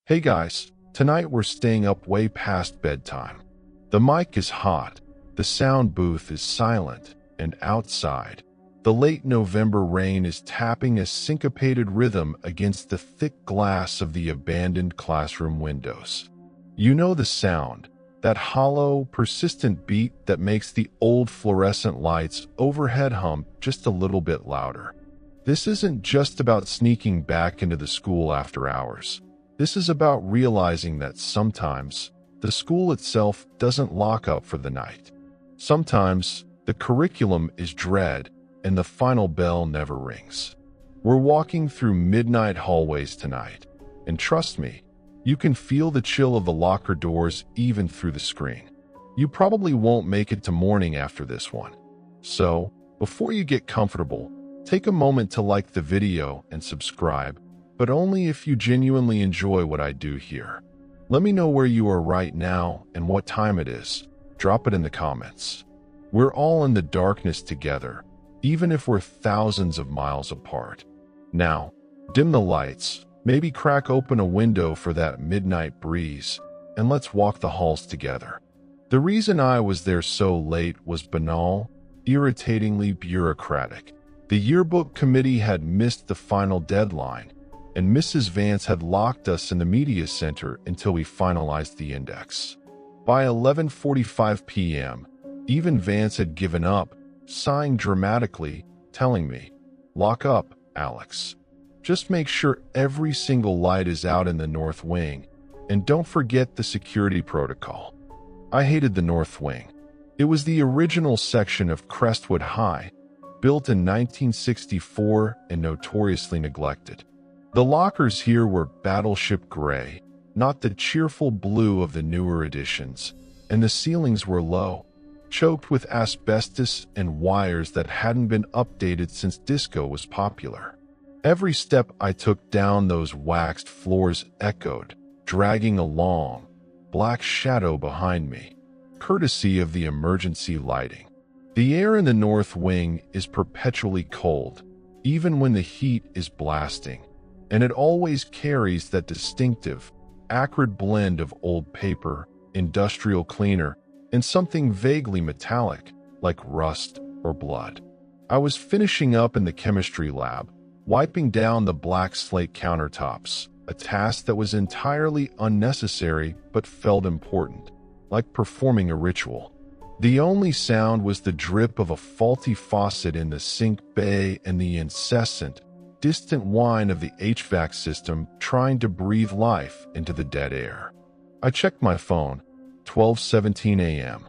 Hey guys, tonight we're staying up way past bedtime. The mic is hot, the sound booth is silent, and outside, the late November rain is tapping a syncopated rhythm against the thick glass of the abandoned classroom windows. You know the sound, that hollow, persistent beat that makes the old fluorescent lights overhead hum just a little bit louder. This isn't just about sneaking back into the school after hours. This is about realizing that sometimes the school itself doesn't lock up for the night. Sometimes the curriculum is dread and the final bell never rings. We're walking through midnight hallways tonight, and trust me, you can feel the chill of the locker doors even through the screen. You probably won't make it to morning after this one. So, before you get comfortable, take a moment to like the video and subscribe, but only if you genuinely enjoy what I do here. Let me know where you are right now and what time it is. Drop it in the comments. We're all in the darkness together, even if we're thousands of miles apart. Now, dim the lights, maybe crack open a window for that midnight breeze, and let's walk the halls together. The reason I was there so late was banal, irritatingly bureaucratic. The yearbook committee had missed the final deadline, and Mrs. Vance had locked us in the media center until we finalized the index. By 11:45 p.m., even Vance had given up, sighing dramatically, telling me, "Lock up, Alex. Just make sure every single light is out in the North Wing, and don't forget the security protocol." I hated the North Wing. It was the original section of Crestwood High, built in 1964 and notoriously neglected. The lockers here were battleship gray, not the cheerful blue of the newer editions, and the ceilings were low, choked with asbestos and wires that hadn't been updated since disco was popular. Every step I took down those waxed floors echoed, dragging a long, black shadow behind me, courtesy of the emergency lighting. The air in the North Wing is perpetually cold, even when the heat is blasting, and it always carries that distinctive, acrid blend of old paper, industrial cleaner, and something vaguely metallic, like rust or blood. I was finishing up in the chemistry lab, wiping down the black slate countertops, a task that was entirely unnecessary but felt important, like performing a ritual. The only sound was the drip of a faulty faucet in the sink bay and the incessant, distant whine of the HVAC system trying to breathe life into the dead air. I checked my phone, 12:17 a.m.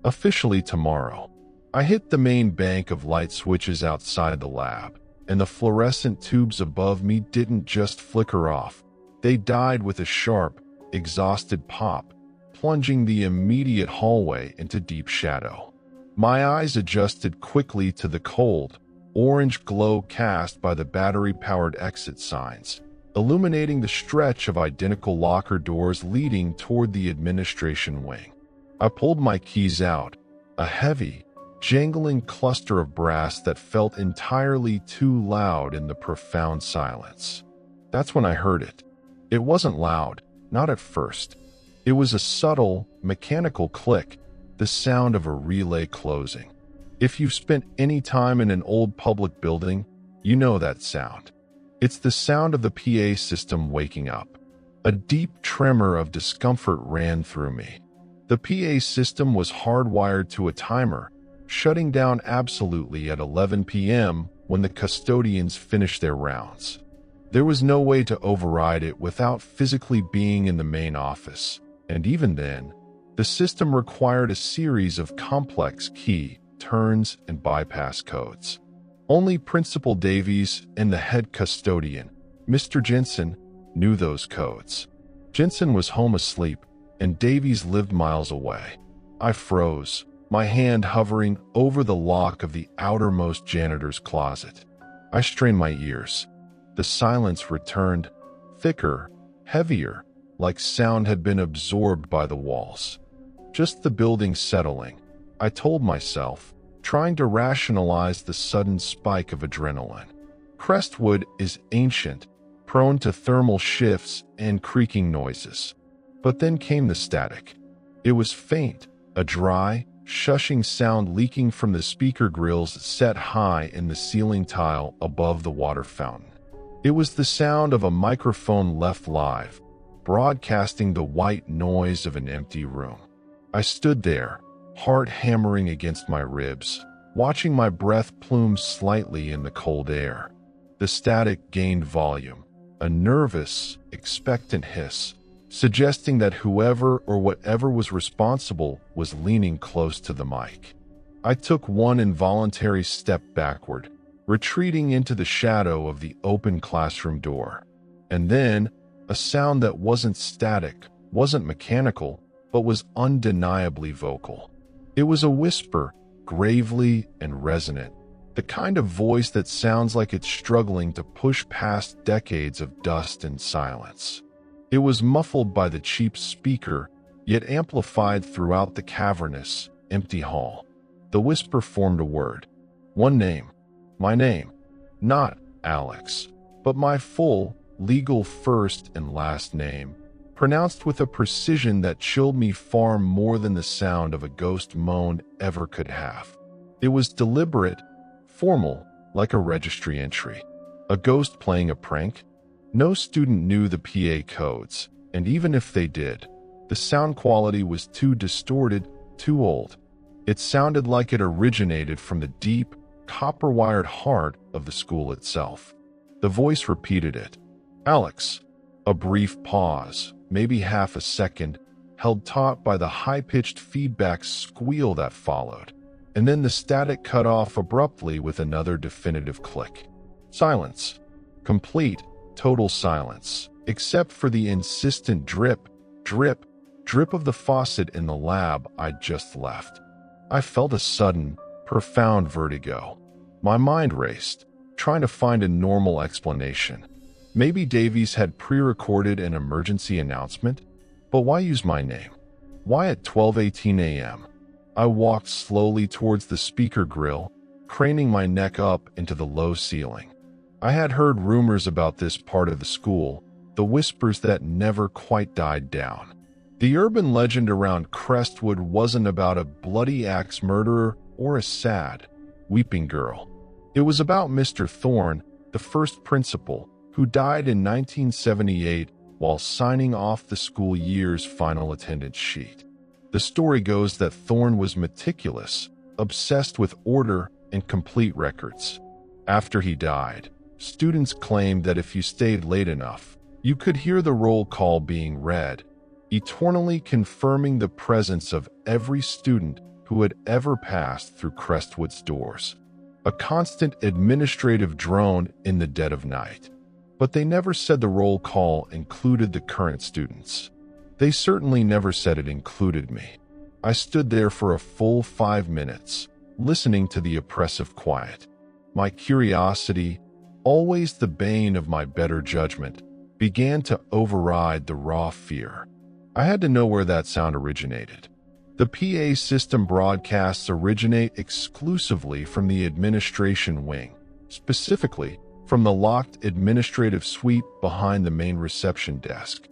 Officially tomorrow. I hit the main bank of light switches outside the lab, and the fluorescent tubes above me didn't just flicker off. They died with a sharp, exhausted pop, plunging the immediate hallway into deep shadow. My eyes adjusted quickly to the cold, orange glow cast by the battery-powered exit signs, illuminating the stretch of identical locker doors leading toward the administration wing. I pulled my keys out, a heavy, jangling cluster of brass that felt entirely too loud in the profound silence. That's when I heard it. It wasn't loud, not at first. It was a subtle, mechanical click, the sound of a relay closing. If you've spent any time in an old public building, you know that sound. It's the sound of the PA system waking up. A deep tremor of discomfort ran through me. The PA system was hardwired to a timer, shutting down absolutely at 11 p.m. when the custodians finished their rounds. There was no way to override it without physically being in the main office, and even then, the system required a series of complex key, turns, and bypass codes. Only Principal Davies and the head custodian, Mr. Jensen, knew those codes. Jensen was home asleep, and Davies lived miles away. I froze, my hand hovering over the lock of the outermost janitor's closet. I strained my ears. The silence returned, thicker, heavier, like sound had been absorbed by the walls. Just the building settling, I told myself, trying to rationalize the sudden spike of adrenaline. Crestwood is ancient, prone to thermal shifts and creaking noises. But then came the static. It was faint, a dry, shushing sound leaking from the speaker grills set high in the ceiling tile above the water fountain. It was the sound of a microphone left live, broadcasting the white noise of an empty room. I stood there, heart hammering against my ribs, watching my breath plume slightly in the cold air. The static gained volume, a nervous, expectant hiss, suggesting that whoever or whatever was responsible was leaning close to the mic. I took one involuntary step backward, retreating into the shadow of the open classroom door. And then, a sound that wasn't static, wasn't mechanical, but was undeniably vocal. It was a whisper, gravely and resonant, the kind of voice that sounds like it's struggling to push past decades of dust and silence. It was muffled by the cheap speaker, yet amplified throughout the cavernous, empty hall. The whisper formed a word. One name. My name. Not Alex, but my full, legal first and last name, pronounced with a precision that chilled me far more than the sound of a ghost moan ever could have. It was deliberate, formal, like a registry entry. A ghost playing a prank? No student knew the PA codes, and even if they did, the sound quality was too distorted, too old. It sounded like it originated from the deep, copper-wired heart of the school itself. The voice repeated it. Alex. A brief pause, maybe half a second, held taut by the high-pitched feedback squeal that followed, and then the static cut off abruptly with another definitive click. Silence. Complete, total silence, except for the insistent drip, drip, drip of the faucet in the lab I'd just left. I felt a sudden, profound vertigo. My mind raced, trying to find a normal explanation. Maybe Davies had pre-recorded an emergency announcement, but why use my name? Why at 12:18 a.m.? I walked slowly towards the speaker grill, craning my neck up into the low ceiling. I had heard rumors about this part of the school, the whispers that never quite died down. The urban legend around Crestwood wasn't about a bloody axe murderer or a sad, weeping girl. It was about Mr. Thorne, the first principal, who died in 1978 while signing off the school year's final attendance sheet. The story goes that Thorne was meticulous, obsessed with order and complete records. After he died, students claimed that if you stayed late enough, you could hear the roll call being read, eternally confirming the presence of every student who had ever passed through Crestwood's doors. A constant administrative drone in the dead of night. But they never said the roll call included the current students. They certainly never said it included me. I stood there for a full 5 minutes, listening to the oppressive quiet. My curiosity, always the bane of my better judgment, began to override the raw fear. I had to know where that sound originated. The PA system broadcasts originate exclusively from the administration wing, specifically from the locked administrative suite behind the main reception desk.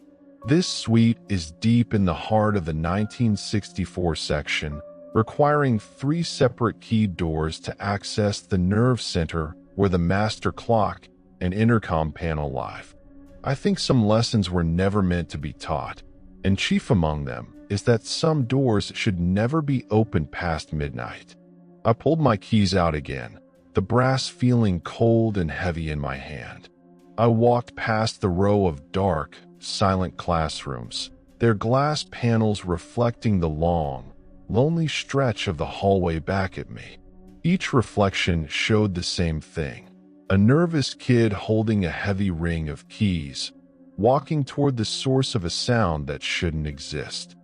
This suite is deep in the heart of the 1964 section, requiring 3 separate keyed doors to access the nerve center where the master clock and intercom panel live. I think some lessons were never meant to be taught, and chief among them is that some doors should never be opened past midnight. I pulled my keys out again, the brass feeling cold and heavy in my hand. I walked past the row of dark, silent classrooms, their glass panels reflecting the long, lonely stretch of the hallway back at me. Each reflection showed the same thing. A nervous kid holding a heavy ring of keys, walking toward the source of a sound that shouldn't exist.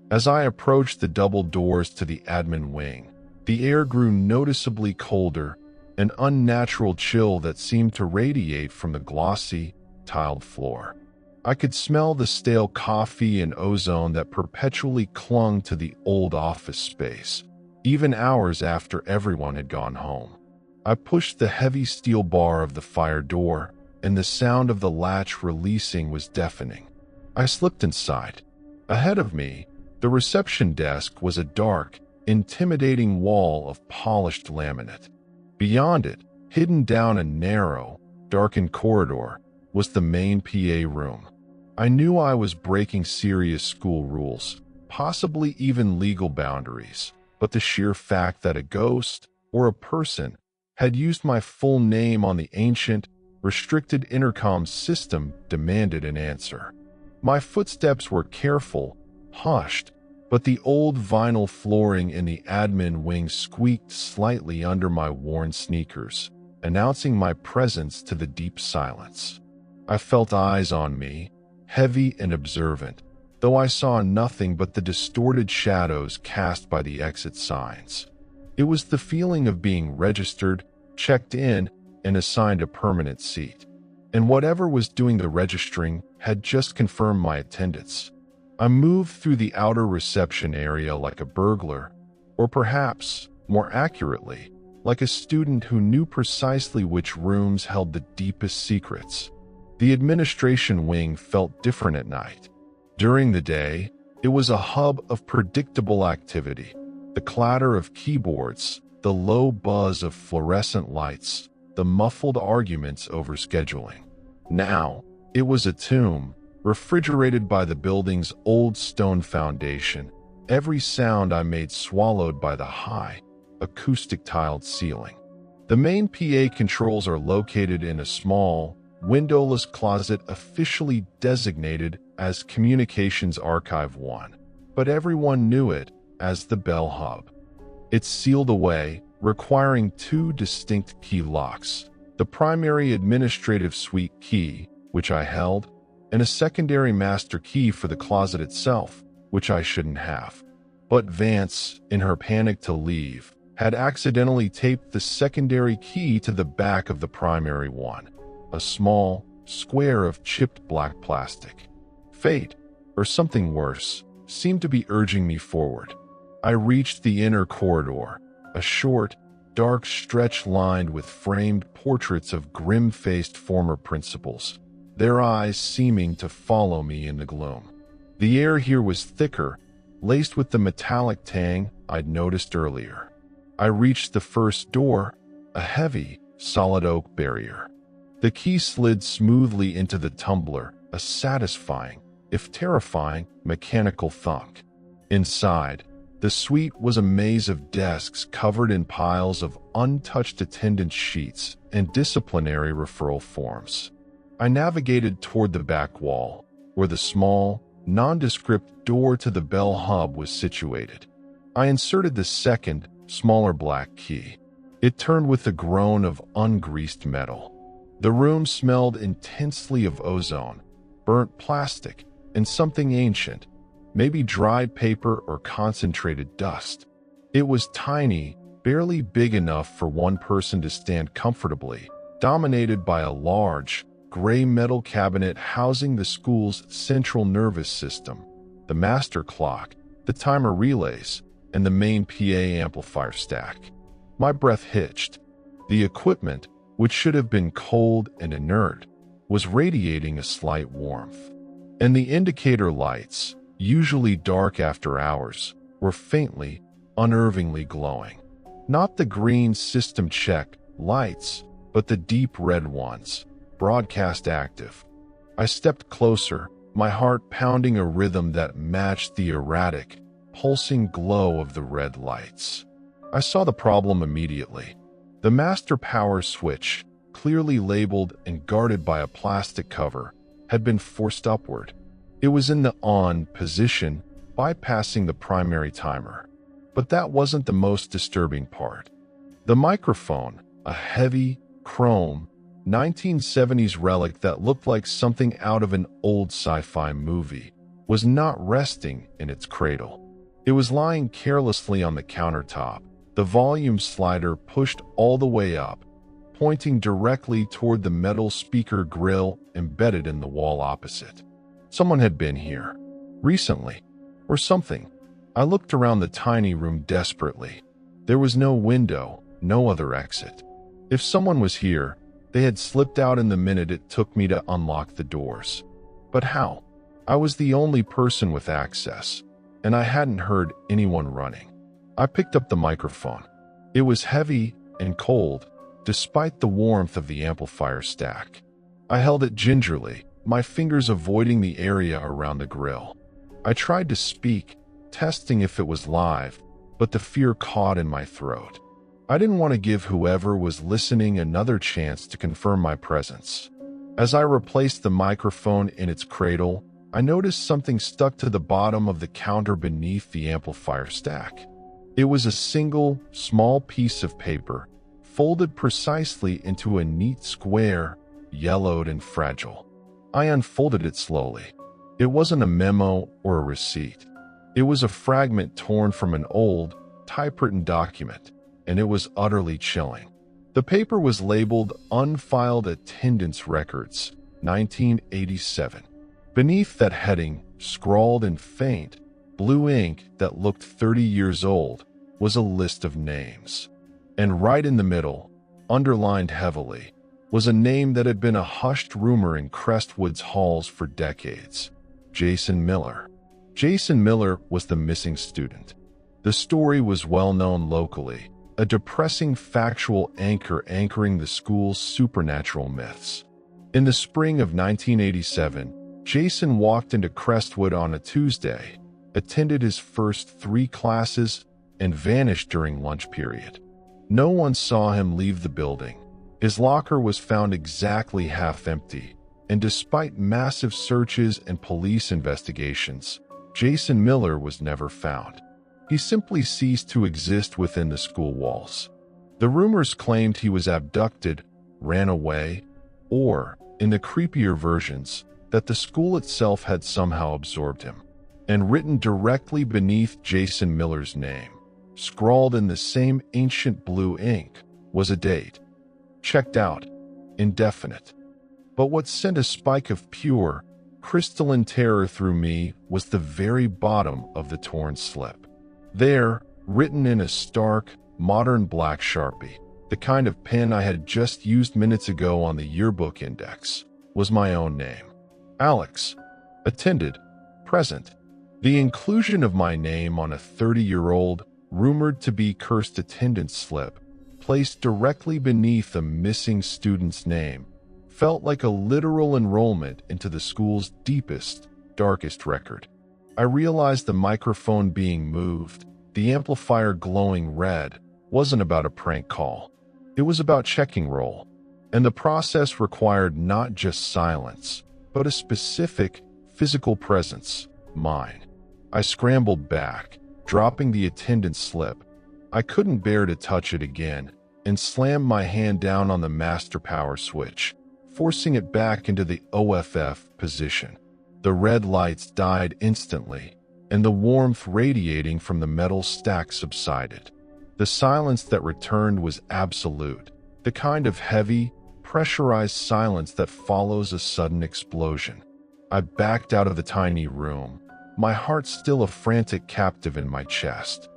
As I approached the double doors to the admin wing, the air grew noticeably colder, an unnatural chill that seemed to radiate from the glossy, tiled floor. I could smell the stale coffee and ozone that perpetually clung to the old office space, even hours after everyone had gone home. I pushed the heavy steel bar of the fire door, and the sound of the latch releasing was deafening. I slipped inside. Ahead of me, the reception desk was a dark, intimidating wall of polished laminate. Beyond it, hidden down a narrow, darkened corridor, was the main PA room. I knew I was breaking serious school rules, possibly even legal boundaries, but the sheer fact that a ghost, or a person, had used my full name on the ancient, restricted intercom system demanded an answer. My footsteps were careful, hushed, but the old vinyl flooring in the admin wing squeaked slightly under my worn sneakers, announcing my presence to the deep silence. I felt eyes on me, heavy and observant, though I saw nothing but the distorted shadows cast by the exit signs. It was the feeling of being registered, checked in, and assigned a permanent seat. And whatever was doing the registering had just confirmed my attendance. I moved through the outer reception area like a burglar, or perhaps, more accurately, like a student who knew precisely which rooms held the deepest secrets. The administration wing felt different at night. During the day, it was a hub of predictable activity. The clatter of keyboards, the low buzz of fluorescent lights, the muffled arguments over scheduling. Now, it was a tomb, refrigerated by the building's old stone foundation, every sound I made swallowed by the high, acoustic-tiled ceiling. The main PA controls are located in a small, windowless closet officially designated as Communications Archive 1, but everyone knew it as the Bell Hub. It's sealed away, requiring two distinct key locks, the primary administrative suite key, which I held, and a secondary master key for the closet itself, which I shouldn't have. But Vance, in her panic to leave, had accidentally taped the secondary key to the back of the primary one, a small square of chipped black plastic. Fate, or something worse, seemed to be urging me forward. I reached the inner corridor, a short, dark stretch lined with framed portraits of grim-faced former principals, their eyes seeming to follow me in the gloom. The air here was thicker, laced with the metallic tang I'd noticed earlier. I reached the first door, a heavy, solid oak barrier. The key slid smoothly into the tumbler, a satisfying, if terrifying, mechanical thunk. Inside, the suite was a maze of desks covered in piles of untouched attendance sheets and disciplinary referral forms. I navigated toward the back wall, where the small, nondescript door to the Bell Hub was situated. I inserted the second, smaller black key. It turned with a groan of ungreased metal. The room smelled intensely of ozone, burnt plastic, and something ancient, maybe dried paper or concentrated dust. It was tiny, barely big enough for one person to stand comfortably, dominated by a large, gray metal cabinet housing the school's central nervous system, the master clock, the timer relays, and the main PA amplifier stack. My breath hitched. The equipment, which should have been cold and inert, was radiating a slight warmth. And the indicator lights, usually dark after hours, were faintly, unnervingly glowing. Not the green system check lights, but the deep red ones, broadcast active. I stepped closer, my heart pounding a rhythm that matched the erratic, pulsing glow of the red lights. I saw the problem immediately. The master power switch, clearly labeled and guarded by a plastic cover, had been forced upward. It was in the on position, bypassing the primary timer. But that wasn't the most disturbing part. The microphone, a heavy, chrome, 1970s relic that looked like something out of an old sci-fi movie, was not resting in its cradle. It was lying carelessly on the countertop, the volume slider pushed all the way up, pointing directly toward the metal speaker grill embedded in the wall opposite. Someone had been here, recently, or something. I looked around the tiny room desperately. There was no window, no other exit. If someone was here, They had slipped out in the minute it took me to unlock the doors. But how? I was the only person with access, and I hadn't heard anyone running. I picked up the microphone. It was heavy and cold, despite the warmth of the amplifier stack. I held it gingerly, my fingers avoiding the area around the grill. I tried to speak, testing if it was live, but the fear caught in my throat. I didn't want to give whoever was listening another chance to confirm my presence. As I replaced the microphone in its cradle, I noticed something stuck to the bottom of the counter beneath the amplifier stack. It was a single, small piece of paper, folded precisely into a neat square, yellowed and fragile. I unfolded it slowly. It wasn't a memo or a receipt. It was a fragment torn from an old, typewritten document, and it was utterly chilling. The paper was labeled Unfiled Attendance Records, 1987. Beneath that heading, scrawled in faint, blue ink that looked 30 years old, was a list of names. And right in the middle, underlined heavily, was a name that had been a hushed rumor in Crestwood's halls for decades: Jason Miller. Jason Miller was the missing student. The story was well known locally, a depressing factual anchor anchoring the school's supernatural myths. In the spring of 1987, Jason walked into Crestwood on a Tuesday, attended his first 3 classes, and vanished during lunch period. No one saw him leave the building. His locker was found exactly half empty, and despite massive searches and police investigations, Jason Miller was never found. He simply ceased to exist within the school walls. The rumors claimed he was abducted, ran away, or, in the creepier versions, that the school itself had somehow absorbed him. And written directly beneath Jason Miller's name, scrawled in the same ancient blue ink, was a date. Checked out. Indefinite. But what sent a spike of pure, crystalline terror through me was the very bottom of the torn slip. There, written in a stark, modern black Sharpie, the kind of pen I had just used minutes ago on the yearbook index, was my own name. Alex. Attended. Present. The inclusion of my name on a 30-year-old, rumored to be cursed attendance slip, placed directly beneath a missing student's name, felt like a literal enrollment into the school's deepest, darkest record. I realized the microphone being moved, the amplifier glowing red, wasn't about a prank call. It was about checking roll. And the process required not just silence, but a specific, physical presence, mine. I scrambled back, dropping the attendance slip. I couldn't bear to touch it again, and slammed my hand down on the master power switch, forcing it back into the OFF position. The red lights died instantly, and the warmth radiating from the metal stack subsided. The silence that returned was absolute, the kind of heavy, pressurized silence that follows a sudden explosion. I backed out of the tiny room, my heart still a frantic captive in my chest.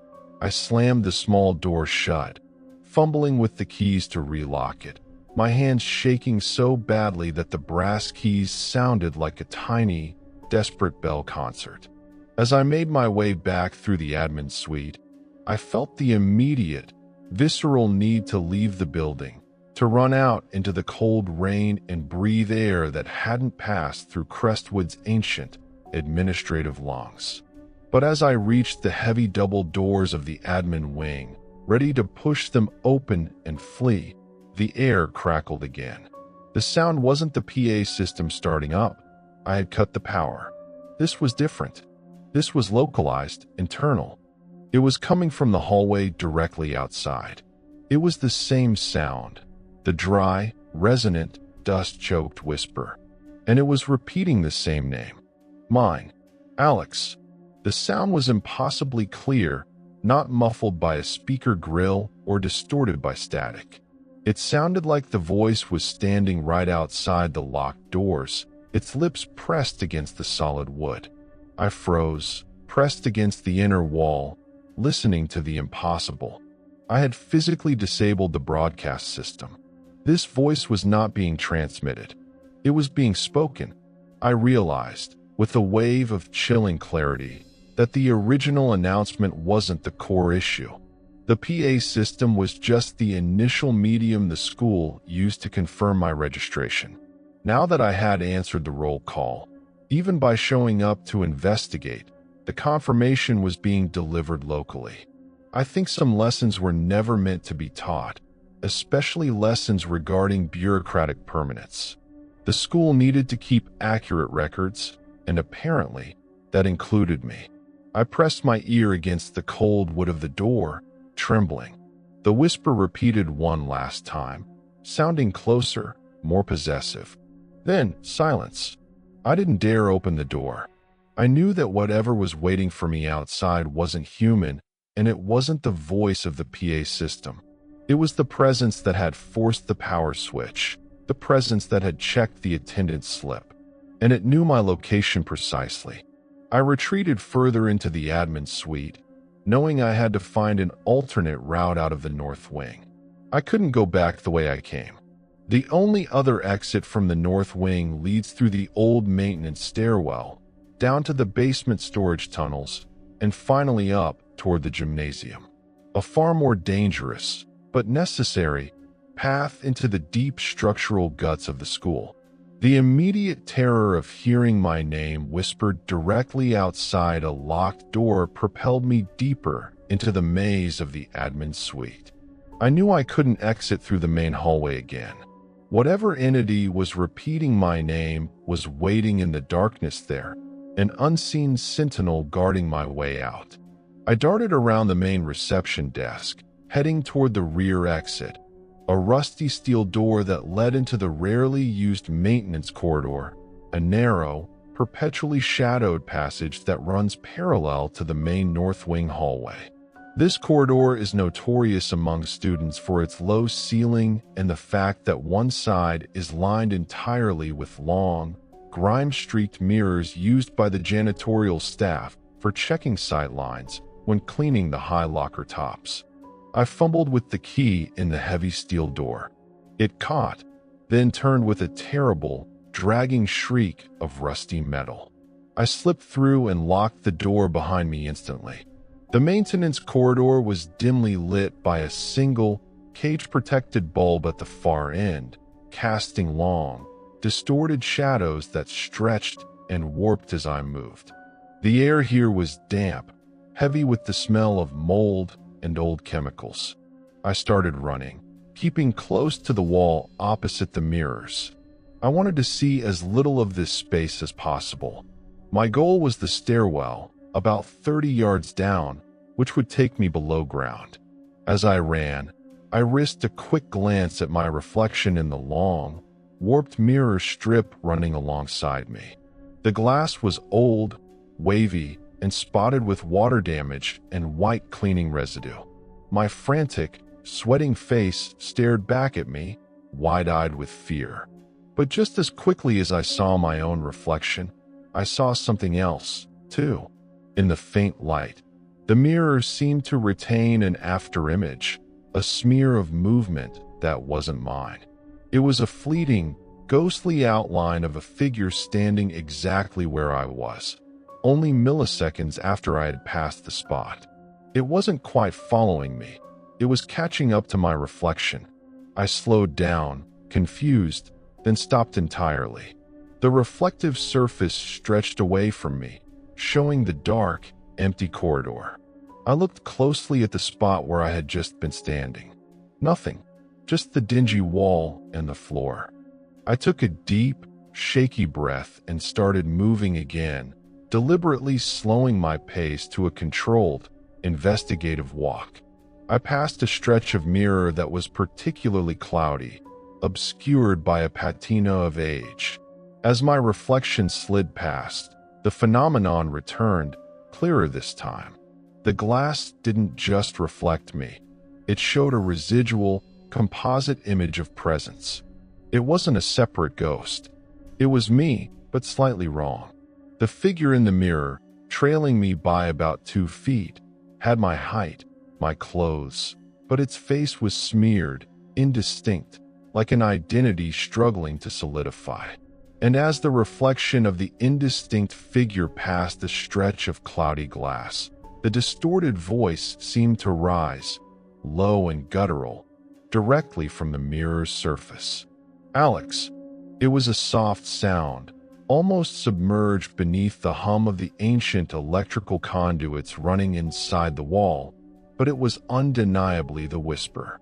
I slammed the small door shut, fumbling with the keys to relock it, my hands shaking so badly that the brass keys sounded like a tiny, desperate bell concert. As I made my way back through the admin suite, I felt the immediate, visceral need to leave the building, to run out into the cold rain and breathe air that hadn't passed through Crestwood's ancient, administrative lungs. But as I reached the heavy double doors of the admin wing, ready to push them open and flee, the air crackled again. The sound wasn't the PA system starting up. I had cut the power. This was different. This was localized, internal. It was coming from the hallway directly outside. It was the same sound, the dry, resonant, dust-choked whisper. And it was repeating the same name. Mine. Alex. The sound was impossibly clear, not muffled by a speaker grill or distorted by static. It sounded like the voice was standing right outside the locked doors, its lips pressed against the solid wood. I froze, pressed against the inner wall, listening to the impossible. I had physically disabled the broadcast system. This voice was not being transmitted. It was being spoken. I realized, with a wave of chilling clarity, that the original announcement wasn't the core issue. The PA system was just the initial medium the school used to confirm my registration. Now that I had answered the roll call, even by showing up to investigate, the confirmation was being delivered locally. I think some lessons were never meant to be taught, especially lessons regarding bureaucratic permanence. The school needed to keep accurate records, and apparently, that included me. I pressed my ear against the cold wood of the door, trembling. The whisper repeated one last time, sounding closer, more possessive. Then, silence. I didn't dare open the door. I knew that whatever was waiting for me outside wasn't human, and it wasn't the voice of the PA system. It was the presence that had forced the power switch, the presence that had checked the attendance slip, and it knew my location precisely. I retreated further into the admin suite, knowing I had to find an alternate route out of the north wing. I couldn't go back the way I came. The only other exit from the north wing leads through the old maintenance stairwell, down to the basement storage tunnels, and finally up toward the gymnasium. A far more dangerous, but necessary, path into the deep structural guts of the school. The immediate terror of hearing my name whispered directly outside a locked door propelled me deeper into the maze of the admin suite. I knew I couldn't exit through the main hallway again. Whatever entity was repeating my name was waiting in the darkness there, an unseen sentinel guarding my way out. I darted around the main reception desk, heading toward the rear exit, a rusty steel door that led into the rarely used maintenance corridor, a narrow, perpetually shadowed passage that runs parallel to the main north wing hallway. This corridor is notorious among students for its low ceiling and the fact that one side is lined entirely with long, grime-streaked mirrors used by the janitorial staff for checking sight lines when cleaning the high locker tops. I fumbled with the key in the heavy steel door. It caught, then turned with a terrible, dragging shriek of rusty metal. I slipped through and locked the door behind me instantly. The maintenance corridor was dimly lit by a single, cage-protected bulb at the far end, casting long, distorted shadows that stretched and warped as I moved. The air here was damp, heavy with the smell of mold and old chemicals. I started running, keeping close to the wall opposite the mirrors. I wanted to see as little of this space as possible. My goal was the stairwell, about 30 yards down, which would take me below ground. As I ran, I risked a quick glance at my reflection in the long, warped mirror strip running alongside me. The glass was old, wavy, and spotted with water damage and white cleaning residue. My frantic, sweating face stared back at me, wide-eyed with fear. But just as quickly as I saw my own reflection, I saw something else, too. In the faint light, the mirror seemed to retain an afterimage, a smear of movement that wasn't mine. It was a fleeting, ghostly outline of a figure standing exactly where I was, only milliseconds after I had passed the spot. It wasn't quite following me. It was catching up to my reflection. I slowed down, confused, then stopped entirely. The reflective surface stretched away from me, showing the dark, empty corridor. I looked closely at the spot where I had just been standing. Nothing, just the dingy wall and the floor. I took a deep, shaky breath and started moving again, deliberately slowing my pace to a controlled, investigative walk. I passed a stretch of mirror that was particularly cloudy, obscured by a patina of age. As my reflection slid past, the phenomenon returned, clearer this time. The glass didn't just reflect me. It showed a residual, composite image of presence. It wasn't a separate ghost. It was me, but slightly wrong. The figure in the mirror, trailing me by about 2 feet, had my height, my clothes, but its face was smeared, indistinct, like an identity struggling to solidify. And as the reflection of the indistinct figure passed the stretch of cloudy glass, the distorted voice seemed to rise, low and guttural, directly from the mirror's surface. "Alex." It was a soft sound, almost submerged beneath the hum of the ancient electrical conduits running inside the wall, but it was undeniably the whisper.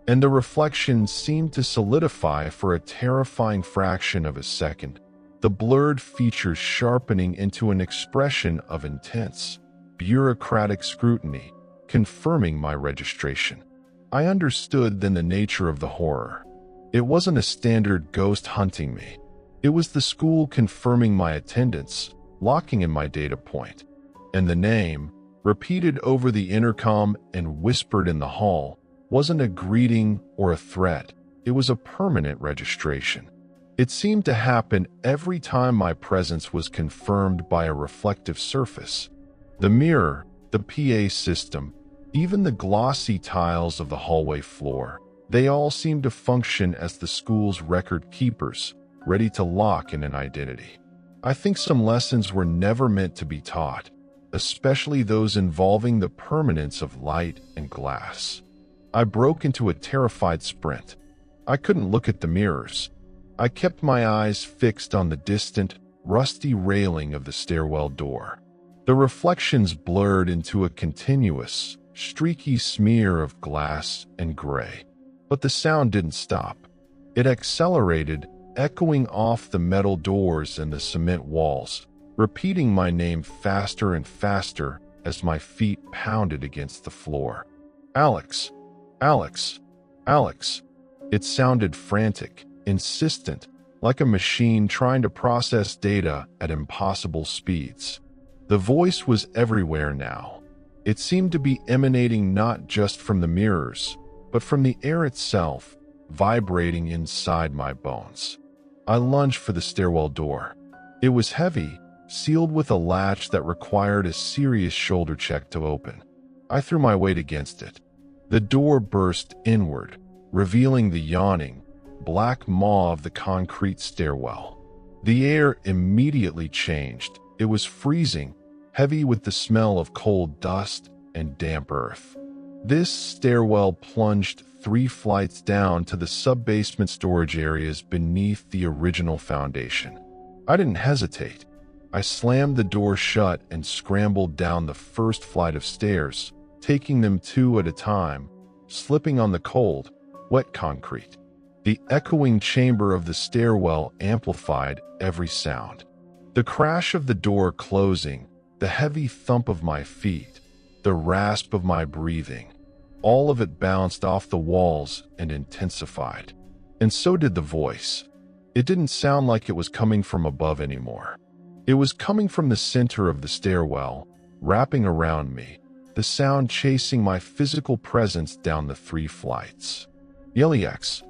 And the reflection seemed to solidify for a terrifying fraction of a second, the blurred features sharpening into an expression of intense, bureaucratic scrutiny, confirming my registration. I understood then the nature of the horror. It wasn't a standard ghost hunting me. It was the school confirming my attendance, locking in my data point. And the name, repeated over the intercom and whispered in the hall, wasn't a greeting or a threat. It was a permanent registration. It seemed to happen every time my presence was confirmed by a reflective surface. The mirror, the PA system, even the glossy tiles of the hallway floor, they all seemed to function as the school's record keepers, ready to lock in an identity. I think some lessons were never meant to be taught, especially those involving the permanence of light and glass. I broke into a terrified sprint. I couldn't look at the mirrors. I kept my eyes fixed on the distant, rusty railing of the stairwell door. The reflections blurred into a continuous, streaky smear of glass and gray. But the sound didn't stop. It accelerated, echoing off the metal doors and the cement walls, repeating my name faster and faster as my feet pounded against the floor. "Alex, Alex, Alex." It sounded frantic, insistent, like a machine trying to process data at impossible speeds. The voice was everywhere now. It seemed to be emanating not just from the mirrors, but from the air itself, vibrating inside my bones. I lunged for the stairwell door. It was heavy, sealed with a latch that required a serious shoulder check to open. I threw my weight against it. The door burst inward, revealing the yawning, black maw of the concrete stairwell. The air immediately changed. It was freezing, heavy with the smell of cold dust and damp earth. This stairwell plunged 3 flights down to the sub-basement storage areas beneath the original foundation. I didn't hesitate. I slammed the door shut and scrambled down the first flight of stairs, taking them 2 at a time, slipping on the cold, wet concrete. The echoing chamber of the stairwell amplified every sound. The crash of the door closing, the heavy thump of my feet, the rasp of my breathing, all of it bounced off the walls and intensified. And so did the voice. It didn't sound like it was coming from above anymore. It was coming from the center of the stairwell, wrapping around me, the sound chasing my physical presence down the 3 flights. Yeliex.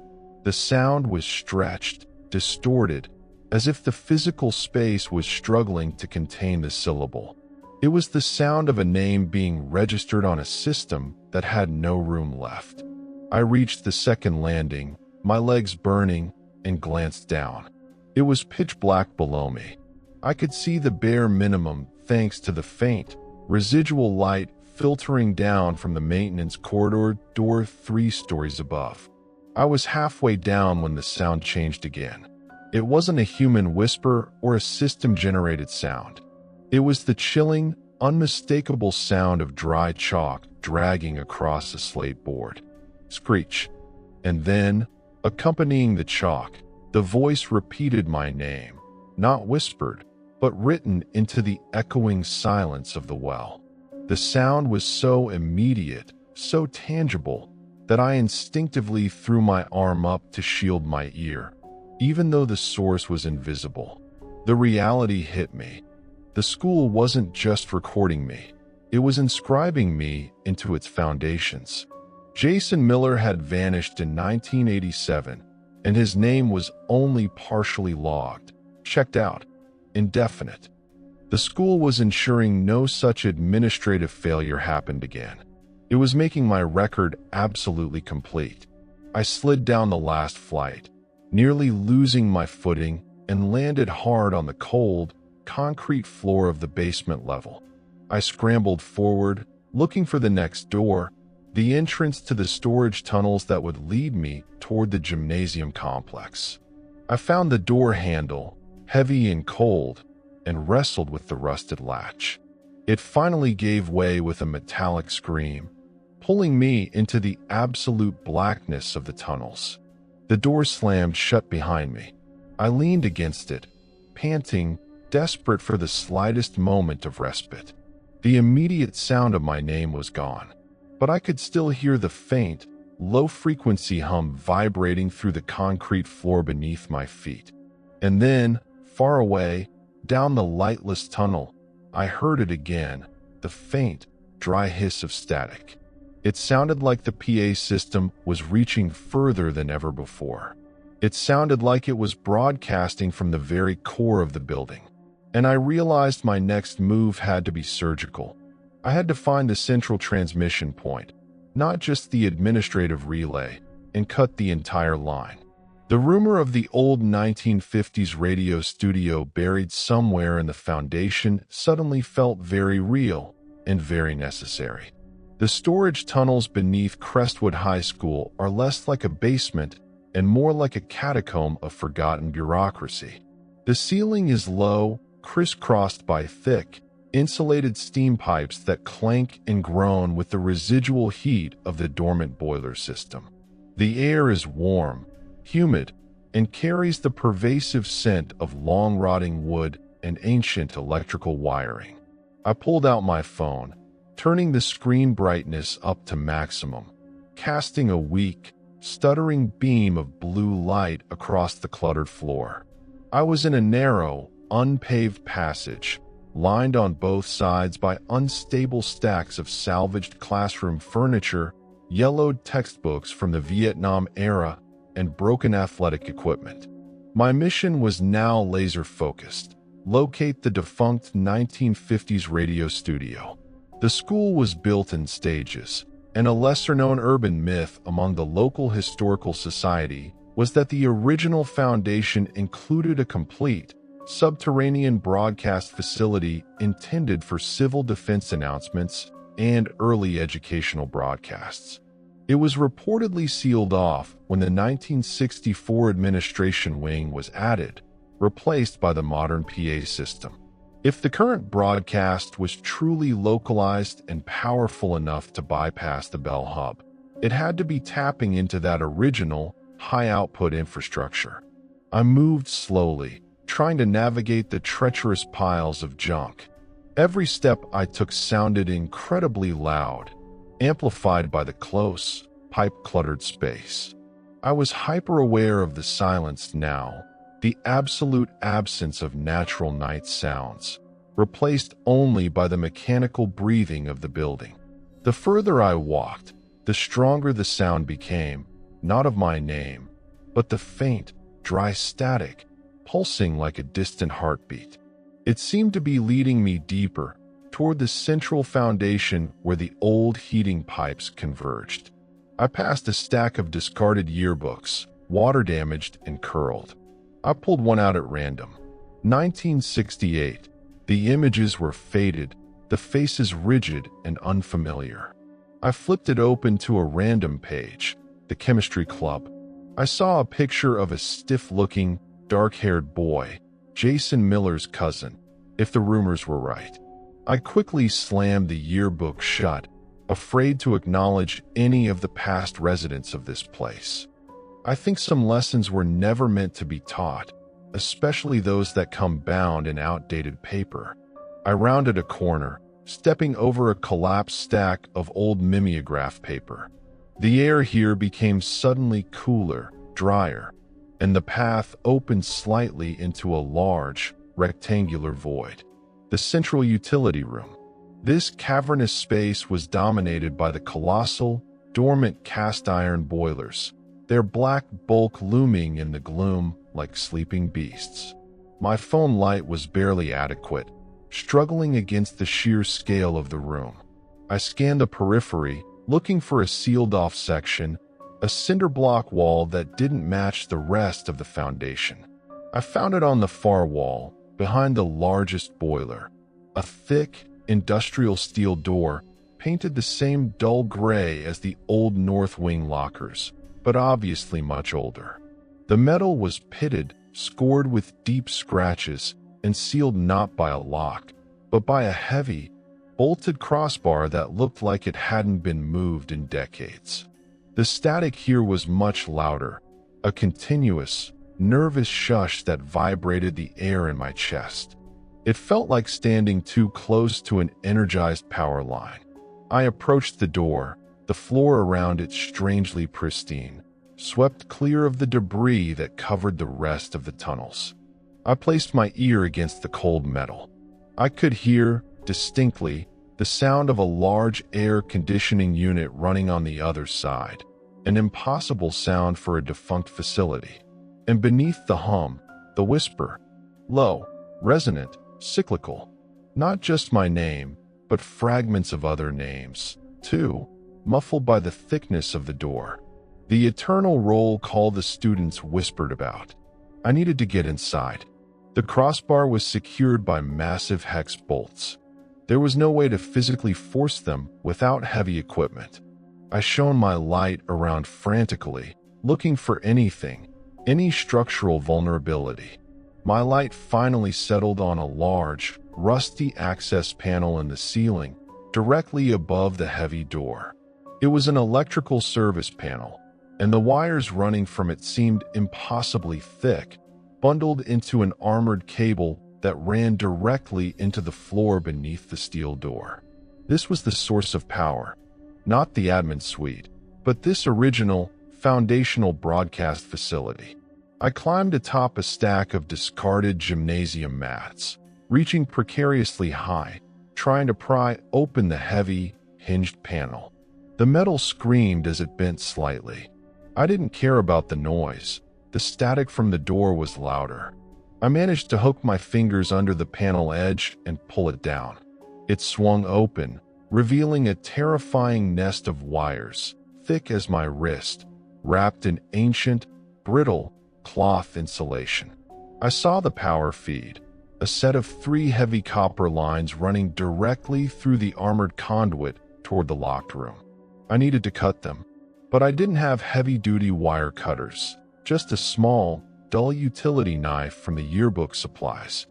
The sound was stretched, distorted, as if the physical space was struggling to contain the syllable. It was the sound of a name being registered on a system that had no room left. I reached the second landing, my legs burning, and glanced down. It was pitch black below me. I could see the bare minimum thanks to the faint, residual light filtering down from the maintenance corridor door 3 stories above. I was halfway down when the sound changed again. It wasn't a human whisper or a system-generated sound. It was the chilling, unmistakable sound of dry chalk dragging across a slate board. Screech. And then, accompanying the chalk, the voice repeated my name, not whispered, but written into the echoing silence of the well. The sound was so immediate, so tangible, that I instinctively threw my arm up to shield my ear, even though the source was invisible. The reality hit me. The school wasn't just recording me. It was inscribing me into its foundations. Jason Miller had vanished in 1987, and his name was only partially logged, checked out, indefinite. The school was ensuring no such administrative failure happened again. It was making my record absolutely complete. I slid down the last flight, nearly losing my footing, and landed hard on the cold, concrete floor of the basement level. I scrambled forward, looking for the next door, the entrance to the storage tunnels that would lead me toward the gymnasium complex. I found the door handle, heavy and cold, and wrestled with the rusted latch. It finally gave way with a metallic scream, pulling me into the absolute blackness of the tunnels. The door slammed shut behind me. I leaned against it, panting, desperate for the slightest moment of respite. The immediate sound of my name was gone, but I could still hear the faint, low-frequency hum vibrating through the concrete floor beneath my feet. And then, far away, down the lightless tunnel, I heard it again, the faint, dry hiss of static. It sounded like the PA system was reaching further than ever before. It sounded like it was broadcasting from the very core of the building. And I realized my next move had to be surgical. I had to find the central transmission point, not just the administrative relay, and cut the entire line. The rumor of the old 1950s radio studio buried somewhere in the foundation suddenly felt very real and very necessary. The storage tunnels beneath Crestwood High School are less like a basement and more like a catacomb of forgotten bureaucracy. The ceiling is low, crisscrossed by thick, insulated steam pipes that clank and groan with the residual heat of the dormant boiler system. The air is warm, humid, and carries the pervasive scent of long-rotting wood and ancient electrical wiring. I pulled out my phone, turning the screen brightness up to maximum, casting a weak, stuttering beam of blue light across the cluttered floor. I was in a narrow, unpaved passage, lined on both sides by unstable stacks of salvaged classroom furniture, yellowed textbooks from the Vietnam era, and broken athletic equipment. My mission was now laser-focused: locate the defunct 1950s radio studio. The school was built in stages, and a lesser-known urban myth among the local historical society was that the original foundation included a complete, subterranean broadcast facility intended for civil defense announcements and early educational broadcasts. It was reportedly sealed off when the 1964 administration wing was added, replaced by the modern PA system. If the current broadcast was truly localized and powerful enough to bypass the Bell Hub, it had to be tapping into that original, high-output infrastructure. I moved slowly, trying to navigate the treacherous piles of junk. Every step I took sounded incredibly loud, amplified by the close, pipe-cluttered space. I was hyper-aware of the silence now, the absolute absence of natural night sounds, replaced only by the mechanical breathing of the building. The further I walked, the stronger the sound became, not of my name, but the faint, dry static, pulsing like a distant heartbeat. It seemed to be leading me deeper, toward the central foundation where the old heating pipes converged. I passed a stack of discarded yearbooks, water-damaged and curled. I pulled one out at random. 1968. The images were faded, the faces rigid and unfamiliar. I flipped it open to a random page, the chemistry club. I saw a picture of a stiff-looking, dark-haired boy, Jason Miller's cousin, if the rumors were right. I quickly slammed the yearbook shut, afraid to acknowledge any of the past residents of this place. I think some lessons were never meant to be taught, especially those that come bound in outdated paper. I rounded a corner, stepping over a collapsed stack of old mimeograph paper. The air here became suddenly cooler, drier, and the path opened slightly into a large, rectangular void. The central utility room. This cavernous space was dominated by the colossal, dormant cast-iron boilers, their black bulk looming in the gloom like sleeping beasts. My phone light was barely adequate, struggling against the sheer scale of the room. I scanned the periphery, looking for a sealed-off section, a cinder block wall that didn't match the rest of the foundation. I found it on the far wall, behind the largest boiler. A thick, industrial steel door, painted the same dull gray as the old north wing lockers, but obviously much older. The metal was pitted, scored with deep scratches, and sealed not by a lock, but by a heavy, bolted crossbar that looked like it hadn't been moved in decades. The static here was much louder, a continuous, nervous shush that vibrated the air in my chest. It felt like standing too close to an energized power line. I approached the door, the floor around it strangely pristine, swept clear of the debris that covered the rest of the tunnels. I placed my ear against the cold metal. I could hear, distinctly, the sound of a large air conditioning unit running on the other side, an impossible sound for a defunct facility. And beneath the hum, the whisper, low, resonant, cyclical. Not just my name, but fragments of other names, too, muffled by the thickness of the door. The eternal roll call the students whispered about. I needed to get inside. The crossbar was secured by massive hex bolts. There was no way to physically force them without heavy equipment. I shone my light around frantically, looking for anything, any structural vulnerability. My light finally settled on a large, rusty access panel in the ceiling, directly above the heavy door. It was an electrical service panel, and the wires running from it seemed impossibly thick, bundled into an armored cable that ran directly into the floor beneath the steel door. This was the source of power, not the admin suite, but this original, foundational broadcast facility. I climbed atop a stack of discarded gymnasium mats, reaching precariously high, trying to pry open the heavy, hinged panel. The metal screamed as it bent slightly. I didn't care about the noise. The static from the door was louder. I managed to hook my fingers under the panel edge and pull it down. It swung open, revealing a terrifying nest of wires, thick as my wrist, wrapped in ancient, brittle, cloth insulation. I saw the power feed, a set of 3 heavy copper lines running directly through the armored conduit toward the locked room. I needed to cut them, but I didn't have heavy-duty wire cutters, just a small, dull utility knife from the yearbook supplies.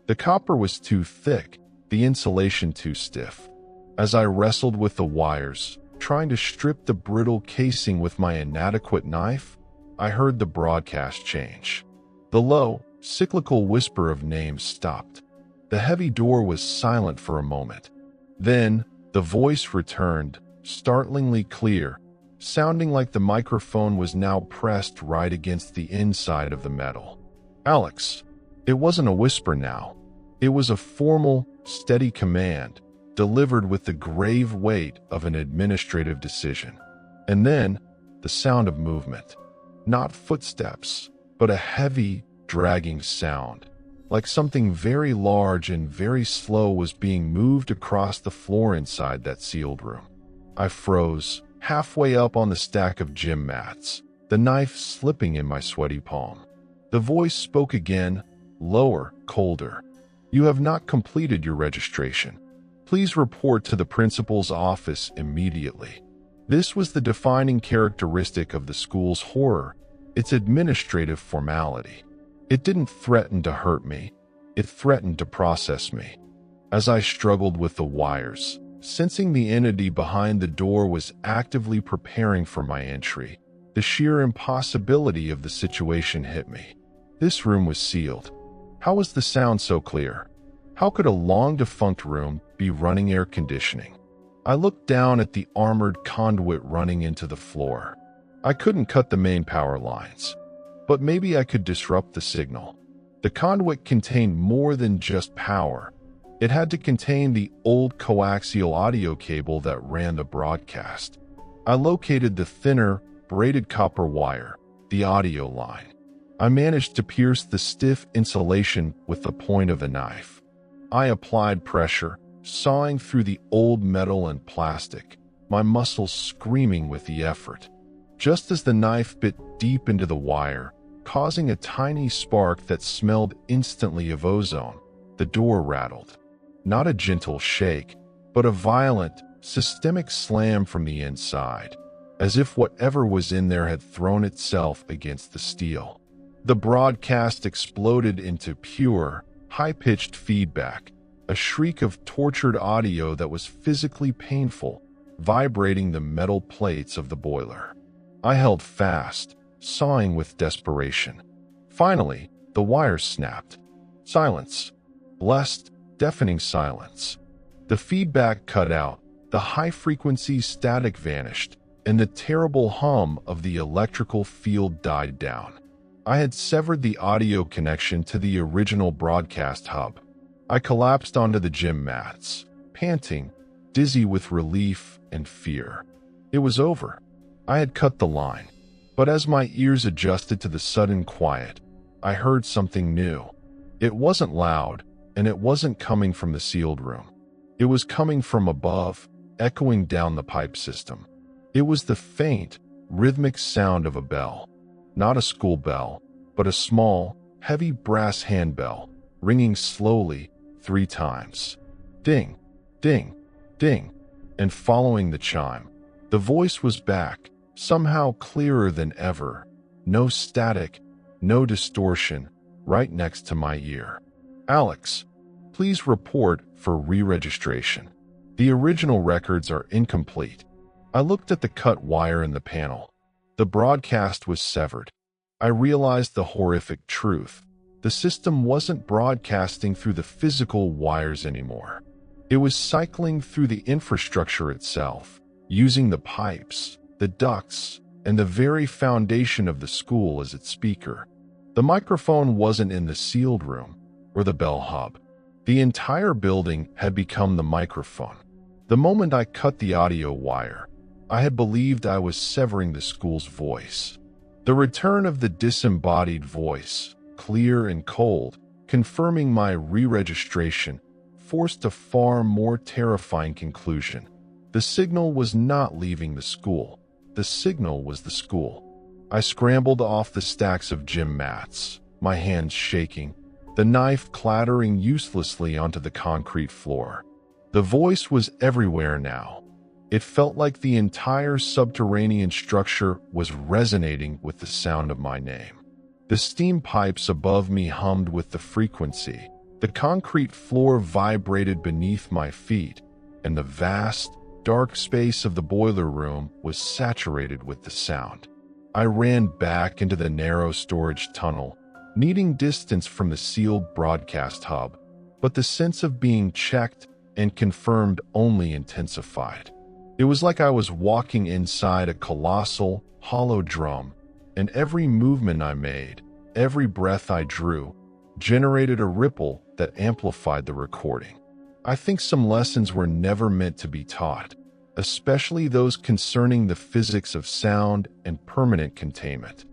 The copper was too thick, the insulation too stiff. As I wrestled with the wires, trying to strip the brittle casing with my inadequate knife, I heard the broadcast change. The low, cyclical whisper of names stopped. The heavy door was silent for a moment. Then, the voice returned, startlingly clear, sounding like the microphone was now pressed right against the inside of the metal. Alex. It wasn't a whisper now. It was a formal, steady command, delivered with the grave weight of an administrative decision. And then, the sound of movement. Not footsteps, but a heavy, dragging sound, like something very large and very slow was being moved across the floor inside that sealed room. I froze, halfway up on the stack of gym mats, the knife slipping in my sweaty palm. The voice spoke again, lower, colder. You have not completed your registration. Please report to the principal's office immediately. This was the defining characteristic of the school's horror, its administrative formality. It didn't threaten to hurt me. It threatened to process me. As I struggled with the wires, sensing the entity behind the door was actively preparing for my entry, the sheer impossibility of the situation hit me. This room was sealed. How was the sound so clear? How could a long-defunct room be running air conditioning? I looked down at the armored conduit running into the floor. I couldn't cut the main power lines, but maybe I could disrupt the signal. The conduit contained more than just power. It had to contain the old coaxial audio cable that ran the broadcast. I located the thinner, braided copper wire, the audio line. I managed to pierce the stiff insulation with the point of the knife. I applied pressure, sawing through the old metal and plastic, my muscles screaming with the effort. Just as the knife bit deep into the wire, causing a tiny spark that smelled instantly of ozone, the door rattled. Not a gentle shake, but a violent, systemic slam from the inside, as if whatever was in there had thrown itself against the steel. The broadcast exploded into pure, high-pitched feedback, a shriek of tortured audio that was physically painful, vibrating the metal plates of the boiler. I held fast, sawing with desperation. Finally, the wire snapped. Silence. Blessed, deafening silence. The feedback cut out, the high-frequency static vanished, and the terrible hum of the electrical field died down. I had severed the audio connection to the original broadcast hub. I collapsed onto the gym mats, panting, dizzy with relief and fear. It was over. I had cut the line. But as my ears adjusted to the sudden quiet, I heard something new. It wasn't loud, and it wasn't coming from the sealed room. It was coming from above, echoing down the pipe system. It was the faint, rhythmic sound of a bell. Not a school bell, but a small, heavy brass handbell, ringing slowly 3 times. Ding, ding, ding. And following the chime, the voice was back, somehow clearer than ever. No static, no distortion, right next to my ear. Alex, please report for re-registration. The original records are incomplete. I looked at the cut wire in the panel. The broadcast was severed. I realized the horrific truth. The system wasn't broadcasting through the physical wires anymore. It was cycling through the infrastructure itself, using the pipes, the ducts, and the very foundation of the school as its speaker. The microphone wasn't in the sealed room or the bell hub. The entire building had become the microphone. The moment I cut the audio wire, I had believed I was severing the school's voice. The return of the disembodied voice, clear and cold, confirming my re-registration, forced a far more terrifying conclusion. The signal was not leaving the school. The signal was the school. I scrambled off the stacks of gym mats, my hands shaking, the knife clattering uselessly onto the concrete floor. The voice was everywhere now. It felt like the entire subterranean structure was resonating with the sound of my name. The steam pipes above me hummed with the frequency. The concrete floor vibrated beneath my feet, and the vast, dark space of the boiler room was saturated with the sound. I ran back into the narrow storage tunnel, needing distance from the sealed broadcast hub, but the sense of being checked and confirmed only intensified. It was like I was walking inside a colossal, hollow drum, and every movement I made, every breath I drew, generated a ripple that amplified the recording. I think some lessons were never meant to be taught, especially those concerning the physics of sound and permanent containment.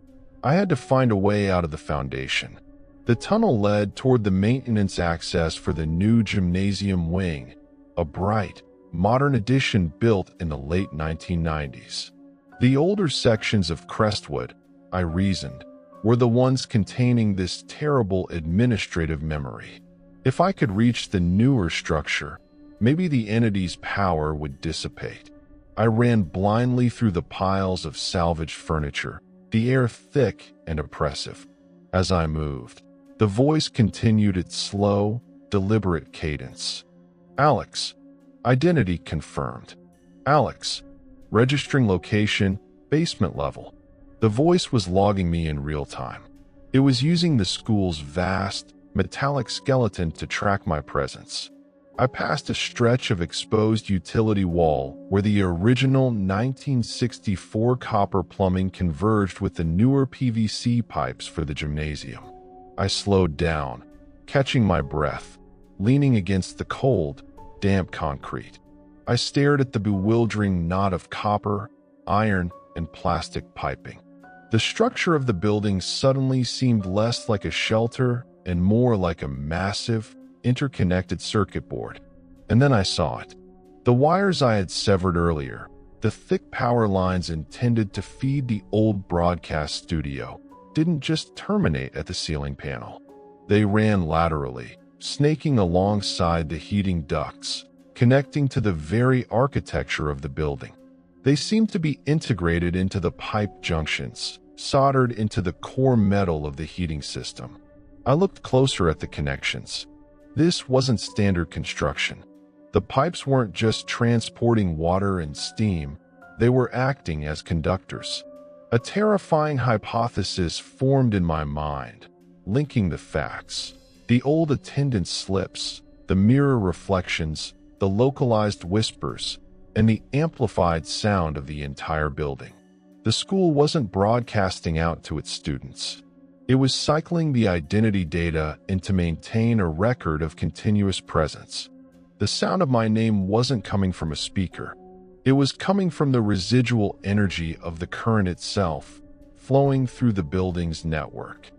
I had to find a way out of the foundation. The tunnel led toward the maintenance access for the new gymnasium wing, a bright, modern addition built in the late 1990s. The older sections of Crestwood, I reasoned, were the ones containing this terrible administrative memory. If I could reach the newer structure, maybe the entity's power would dissipate. I ran blindly through the piles of salvaged furniture, the air thick and oppressive. As I moved, the voice continued its slow, deliberate cadence. Alex, identity confirmed. Alex, registering location, basement level. The voice was logging me in real time. It was using the school's vast, metallic skeleton to track my presence. I passed a stretch of exposed utility wall where the original 1964 copper plumbing converged with the newer PVC pipes for the gymnasium. I slowed down, catching my breath, leaning against the cold, damp concrete. I stared at the bewildering knot of copper, iron, and plastic piping. The structure of the building suddenly seemed less like a shelter and more like a massive, interconnected circuit board. And then I saw it. The wires I had severed earlier, The thick power lines intended to feed the old broadcast studio didn't just terminate at the ceiling panel. They ran laterally, snaking alongside the heating ducts, connecting to the very architecture of the building. They seemed to be integrated into the pipe junctions, soldered into the core metal of the heating system. I looked closer at the connections. This wasn't standard construction. The pipes weren't just transporting water and steam, they were acting as conductors. A terrifying hypothesis formed in my mind, linking the facts. The old attendance slips, the mirror reflections, the localized whispers, and the amplified sound of the entire building. The school wasn't broadcasting out to its students. It was cycling the identity data in to maintain a record of continuous presence. The sound of my name wasn't coming from a speaker. It was coming from the residual energy of the current itself, flowing through the building's network.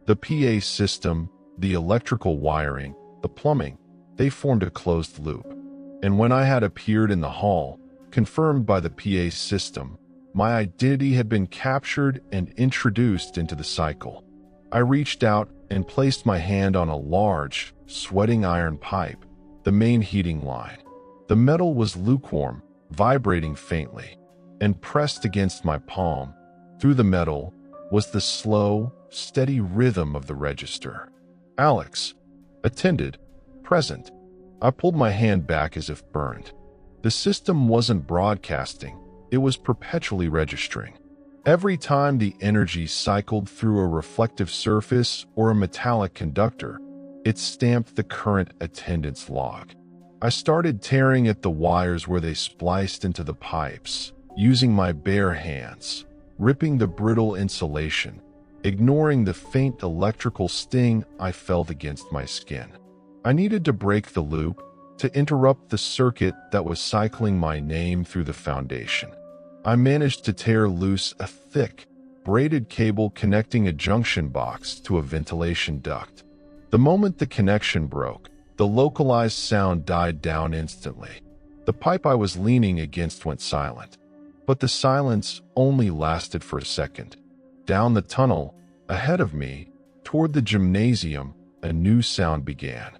The PA system, the electrical wiring, the plumbing, they formed a closed loop. And when I had appeared in the hall, confirmed by the PA system, my identity had been captured and introduced into the cycle. I reached out and placed my hand on a large, sweating iron pipe, the main heating line. The metal was lukewarm, vibrating faintly, and pressed against my palm. Through the metal was the slow, steady rhythm of the register. Alex, attended, present. I pulled my hand back as if burned. The system wasn't broadcasting, it was perpetually registering. Every time the energy cycled through a reflective surface or a metallic conductor, it stamped the current attendance log. I started tearing at the wires where they spliced into the pipes, using my bare hands, ripping the brittle insulation, ignoring the faint electrical sting I felt against my skin. I needed to break the loop, to interrupt the circuit that was cycling my name through the foundation. I managed to tear loose a thick, braided cable connecting a junction box to a ventilation duct. The moment the connection broke, the localized sound died down instantly. The pipe I was leaning against went silent. But the silence only lasted for a second. Down the tunnel, ahead of me, toward the gymnasium, a new sound began.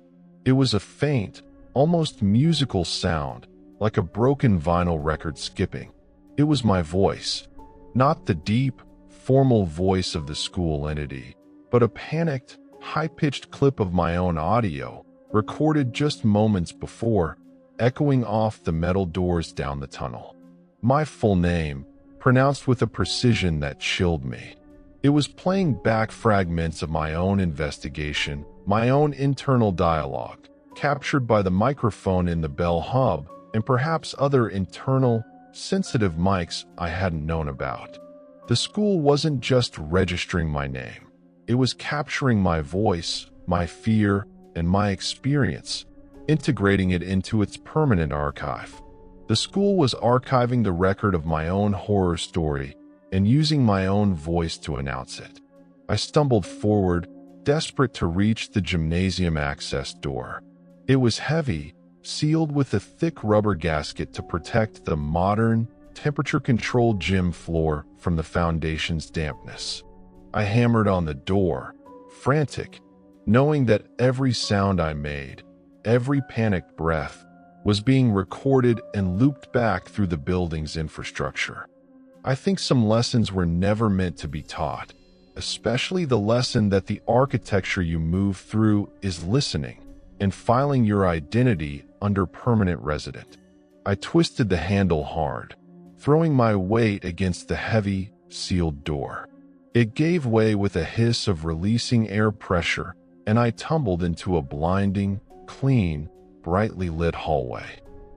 It was a faint, almost musical sound, like a broken vinyl record skipping. It was my voice, not the deep, formal voice of the school entity, but a panicked, high-pitched clip of my own audio, recorded just moments before, echoing off the metal doors down the tunnel. My full name, pronounced with a precision that chilled me. It was playing back fragments of my own investigation, my own internal dialogue, captured by the microphone in the bell hub, and perhaps other internal, sensitive mics I hadn't known about. The school wasn't just registering my name. It was capturing my voice, my fear, and my experience, integrating it into its permanent archive. The school was archiving the record of my own horror story and using my own voice to announce it. I stumbled forward, desperate to reach the gymnasium access door. It was heavy, sealed with a thick rubber gasket to protect the modern, temperature-controlled gym floor from the foundation's dampness. I hammered on the door, frantic, knowing that every sound I made, every panicked breath, was being recorded and looped back through the building's infrastructure. I think some lessons were never meant to be taught, especially the lesson that the architecture you move through is listening and filing your identity under permanent resident. I twisted the handle hard, throwing my weight against the heavy, sealed door. It gave way with a hiss of releasing air pressure, and I tumbled into a blinding, clean, brightly lit hallway.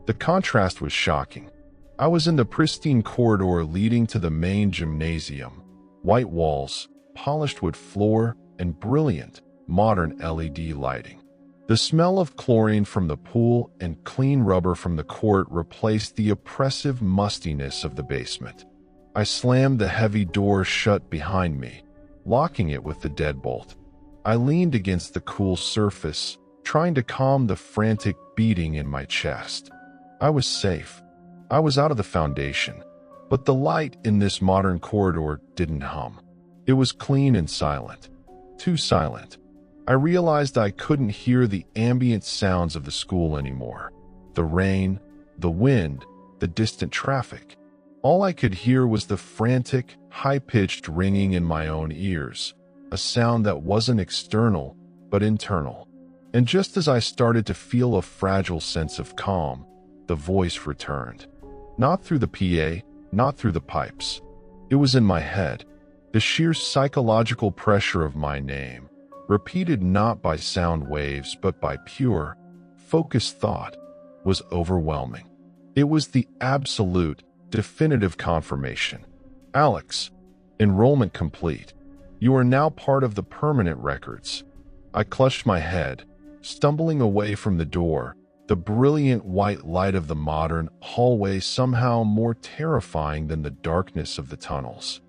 The contrast was shocking. I was in the pristine corridor leading to the main gymnasium. White walls, polished wood floor, and brilliant, modern LED lighting. The smell of chlorine from the pool and clean rubber from the court replaced the oppressive mustiness of the basement. I slammed the heavy door shut behind me, locking it with the deadbolt. I leaned against the cool surface, trying to calm the frantic beating in my chest. I was safe. I was out of the foundation, but the light in this modern corridor didn't hum. It was clean and silent. Too silent. I realized I couldn't hear the ambient sounds of the school anymore. The rain, the wind, the distant traffic. All I could hear was the frantic, high-pitched ringing in my own ears, a sound that wasn't external, but internal. And just as I started to feel a fragile sense of calm, the voice returned. Not through the PA, not through the pipes. It was in my head. The sheer psychological pressure of my name, repeated not by sound waves but by pure, focused thought, was overwhelming. It was the absolute, definitive confirmation. Alex, enrollment complete. You are now part of the permanent records. I clutched my head, stumbling away from the door, the brilliant white light of the modern hallway somehow more terrifying than the darkness of the tunnels.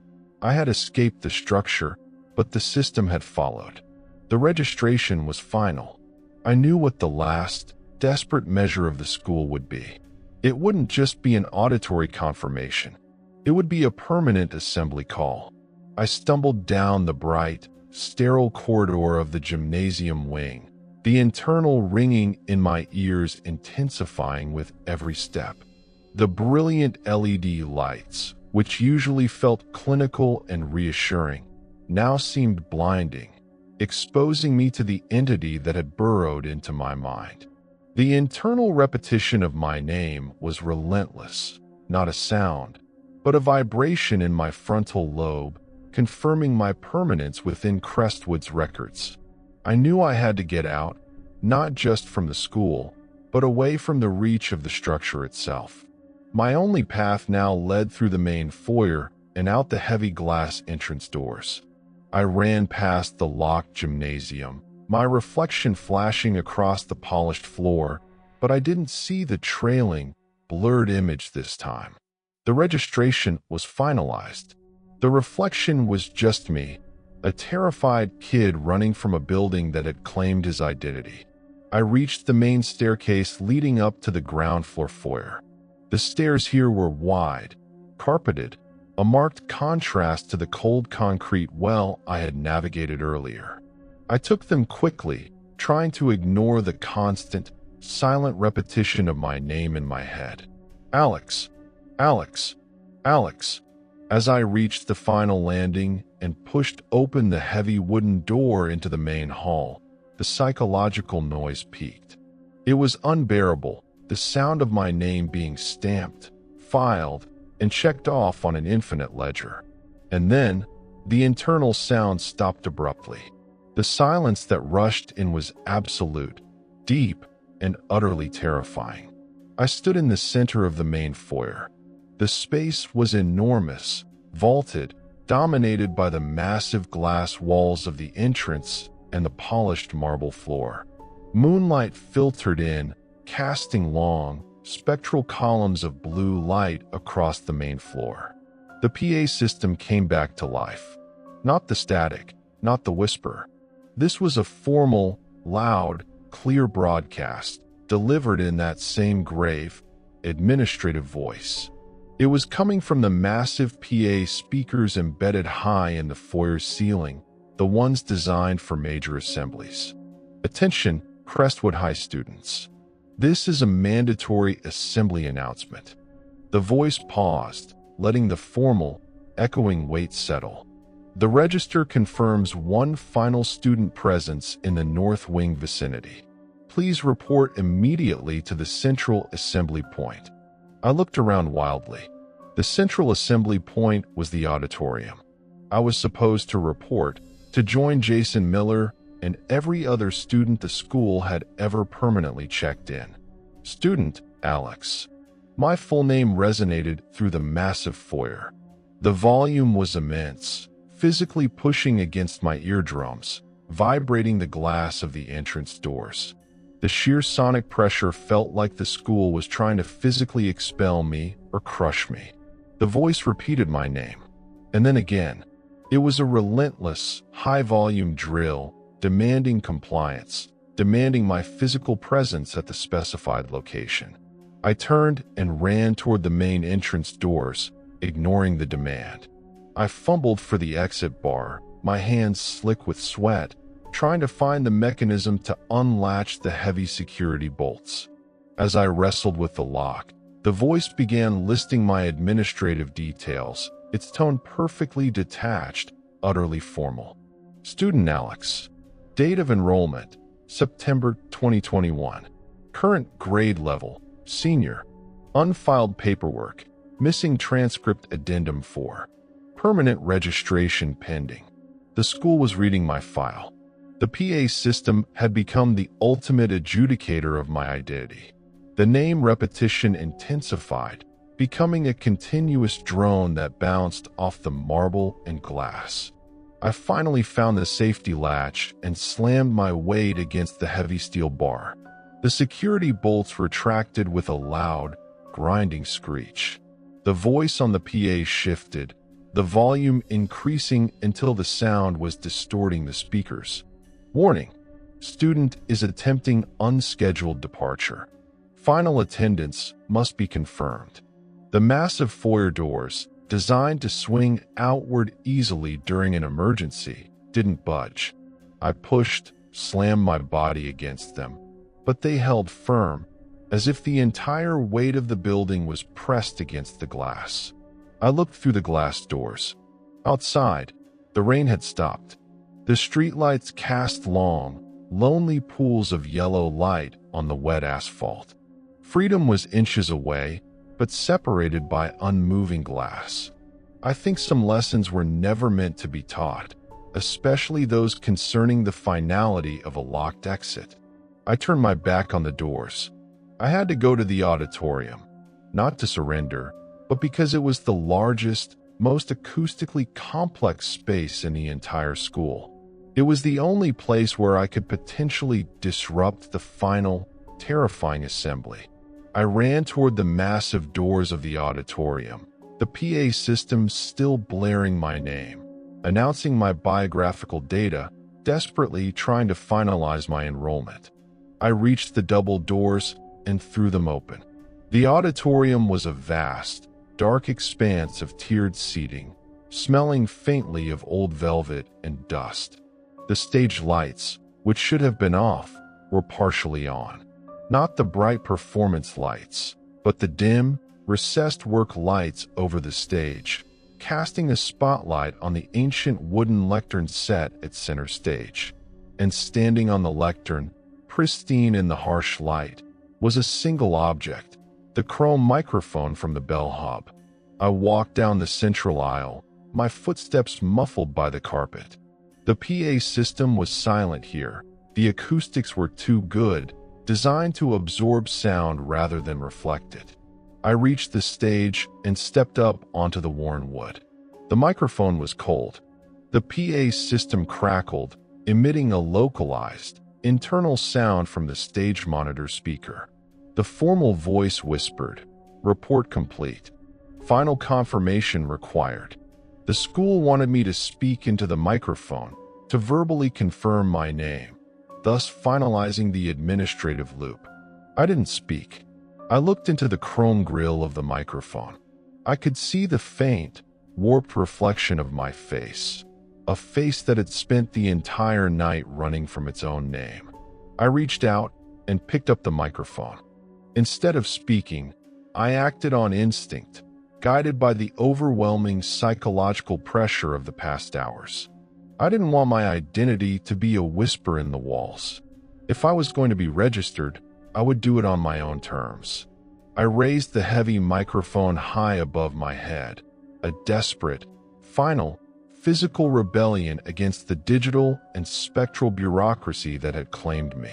I had escaped the structure, but the system had followed. The registration was final. I knew what the last, desperate measure of the school would be. It wouldn't just be an auditory confirmation. It would be a permanent assembly call. I stumbled down the bright, sterile corridor of the gymnasium wing, the internal ringing in my ears intensifying with every step. The brilliant LED lights, which usually felt clinical and reassuring, now seemed blinding, exposing me to the entity that had burrowed into my mind. The internal repetition of my name was relentless, not a sound, but a vibration in my frontal lobe, confirming my permanence within Crestwood's records. I knew I had to get out, not just from the school, but away from the reach of the structure itself. My only path now led through the main foyer and out the heavy glass entrance doors. I ran past the locked gymnasium, my reflection flashing across the polished floor, but I didn't see the trailing, blurred image this time. The registration was finalized. The reflection was just me, a terrified kid running from a building that had claimed his identity. I reached the main staircase leading up to the ground floor foyer. The stairs here were wide, carpeted, a marked contrast to the cold concrete well I had navigated earlier. I took them quickly, trying to ignore the constant, silent repetition of my name in my head. Alex, Alex, Alex. As I reached the final landing and pushed open the heavy wooden door into the main hall, the psychological noise peaked. It was unbearable, the sound of my name being stamped, filed, and checked off on an infinite ledger. And then, the internal sound stopped abruptly. The silence that rushed in was absolute, deep, and utterly terrifying. I stood in the center of the main foyer. The space was enormous, vaulted, dominated by the massive glass walls of the entrance and the polished marble floor. Moonlight filtered in, casting long, spectral columns of blue light across the main floor. The PA system came back to life. Not the static, not the whisper. This was a formal, loud, clear broadcast, delivered in that same grave, administrative voice. It was coming from the massive PA speakers embedded high in the foyer's ceiling, the ones designed for major assemblies. Attention, Crestwood High students. This is a mandatory assembly announcement. The voice paused, letting the formal, echoing weight settle. The register confirms one final student presence in the North Wing vicinity. Please report immediately to the central assembly point. I looked around wildly. The central assembly point was the auditorium. I was supposed to report, to join Jason Miller and every other student the school had ever permanently checked in. Student Alex. My full name resonated through the massive foyer. The volume was immense, physically pushing against my eardrums, vibrating the glass of the entrance doors. The sheer sonic pressure felt like the school was trying to physically expel me or crush me. The voice repeated my name. And then again. It was a relentless, high-volume drill, demanding compliance, demanding my physical presence at the specified location. I turned and ran toward the main entrance doors, ignoring the demand. I fumbled for the exit bar, my hands slick with sweat, trying to find the mechanism to unlatch the heavy security bolts. As I wrestled with the lock, the voice began listing my administrative details, its tone perfectly detached, utterly formal. Student Alex. Date of enrollment, September 2021. Current grade level, senior. Unfiled paperwork, missing transcript addendum 4. Permanent registration pending. The school was reading my file. The PA system had become the ultimate adjudicator of my identity. The name repetition intensified, becoming a continuous drone that bounced off the marble and glass. I finally found the safety latch and slammed my weight against the heavy steel bar. The security bolts retracted with a loud, grinding screech. The voice on the PA shifted, the volume increasing until the sound was distorting the speakers. Warning: student is attempting unscheduled departure. Final attendance must be confirmed. The massive foyer doors, designed to swing outward easily during an emergency, didn't budge. I pushed, slammed my body against them, but they held firm, as if the entire weight of the building was pressed against the glass. I looked through the glass doors. Outside, the rain had stopped. The streetlights cast long, lonely pools of yellow light on the wet asphalt. Freedom was inches away, but separated by unmoving glass. I think some lessons were never meant to be taught, especially those concerning the finality of a locked exit. I turned my back on the doors. I had to go to the auditorium, not to surrender, but because it was the largest, most acoustically complex space in the entire school. It was the only place where I could potentially disrupt the final, terrifying assembly. I ran toward the massive doors of the auditorium, the PA system still blaring my name, announcing my biographical data, desperately trying to finalize my enrollment. I reached the double doors and threw them open. The auditorium was a vast, dark expanse of tiered seating, smelling faintly of old velvet and dust. The stage lights, which should have been off, were partially on. Not the bright performance lights, but the dim, recessed work lights over the stage, casting a spotlight on the ancient wooden lectern set at center stage. And standing on the lectern, pristine in the harsh light, was a single object, the chrome microphone from the bellhop. I walked down the central aisle, my footsteps muffled by the carpet. The PA system was silent here. The acoustics were too good, designed to absorb sound rather than reflect it. I reached the stage and stepped up onto the worn wood. The microphone was cold. The PA system crackled, emitting a localized, internal sound from the stage monitor speaker. The formal voice whispered, "Report complete. Final confirmation required." The school wanted me to speak into the microphone, to verbally confirm my name, thus finalizing the administrative loop. I didn't speak. I looked into the chrome grill of the microphone. I could see the faint, warped reflection of my face, a face that had spent the entire night running from its own name. I reached out and picked up the microphone. Instead of speaking, I acted on instinct, guided by the overwhelming psychological pressure of the past hours. I didn't want my identity to be a whisper in the walls. If I was going to be registered, I would do it on my own terms. I raised the heavy microphone high above my head, a desperate, final, physical rebellion against the digital and spectral bureaucracy that had claimed me.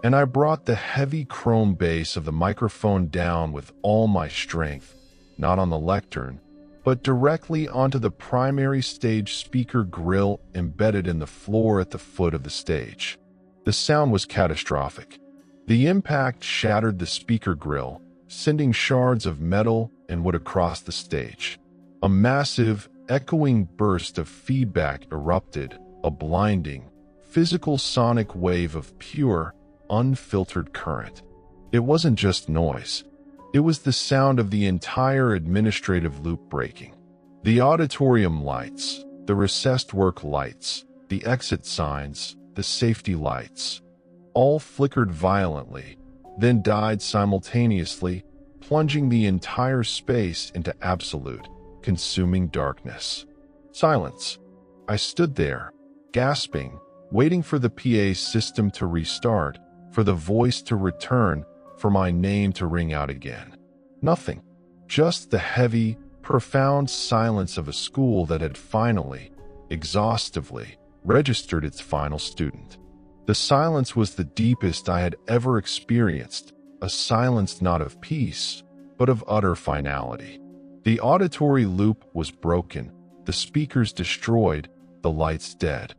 And I brought the heavy chrome base of the microphone down with all my strength, not on the lectern, but directly onto the primary stage speaker grill embedded in the floor at the foot of the stage. The sound was catastrophic. The impact shattered the speaker grill, sending shards of metal and wood across the stage. A massive, echoing burst of feedback erupted, a blinding, physical sonic wave of pure, unfiltered current. It wasn't just noise. It was the sound of the entire administrative loop breaking. The auditorium lights, the recessed work lights, the exit signs, the safety lights, all flickered violently, then died simultaneously, plunging the entire space into absolute, consuming darkness. Silence. I stood there, gasping, waiting for the PA system to restart, for the voice to return, for my name to ring out again. Nothing. Just the heavy, profound silence of a school that had finally, exhaustively, registered its final student. The silence was the deepest I had ever experienced, a silence not of peace, but of utter finality. The auditory loop was broken, the speakers destroyed, the lights dead.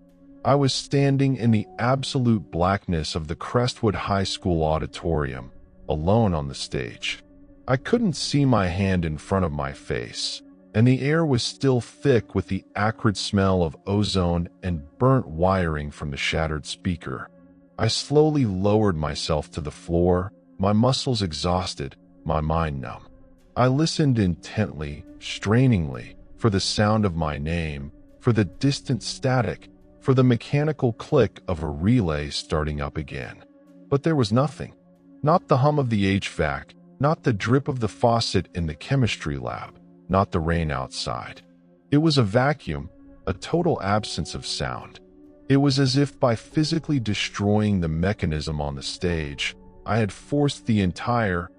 I was standing in the absolute blackness of the Crestwood High School auditorium, alone on the stage. I couldn't see my hand in front of my face, and the air was still thick with the acrid smell of ozone and burnt wiring from the shattered speaker. I slowly lowered myself to the floor, my muscles exhausted, my mind numb. I listened intently, strainingly, for the sound of my name, for the distant static, for the mechanical click of a relay starting up again. But there was nothing. Not the hum of the HVAC, not the drip of the faucet in the chemistry lab, not the rain outside. It was a vacuum, a total absence of sound. It was as if by physically destroying the mechanism on the stage, I had forced the entire,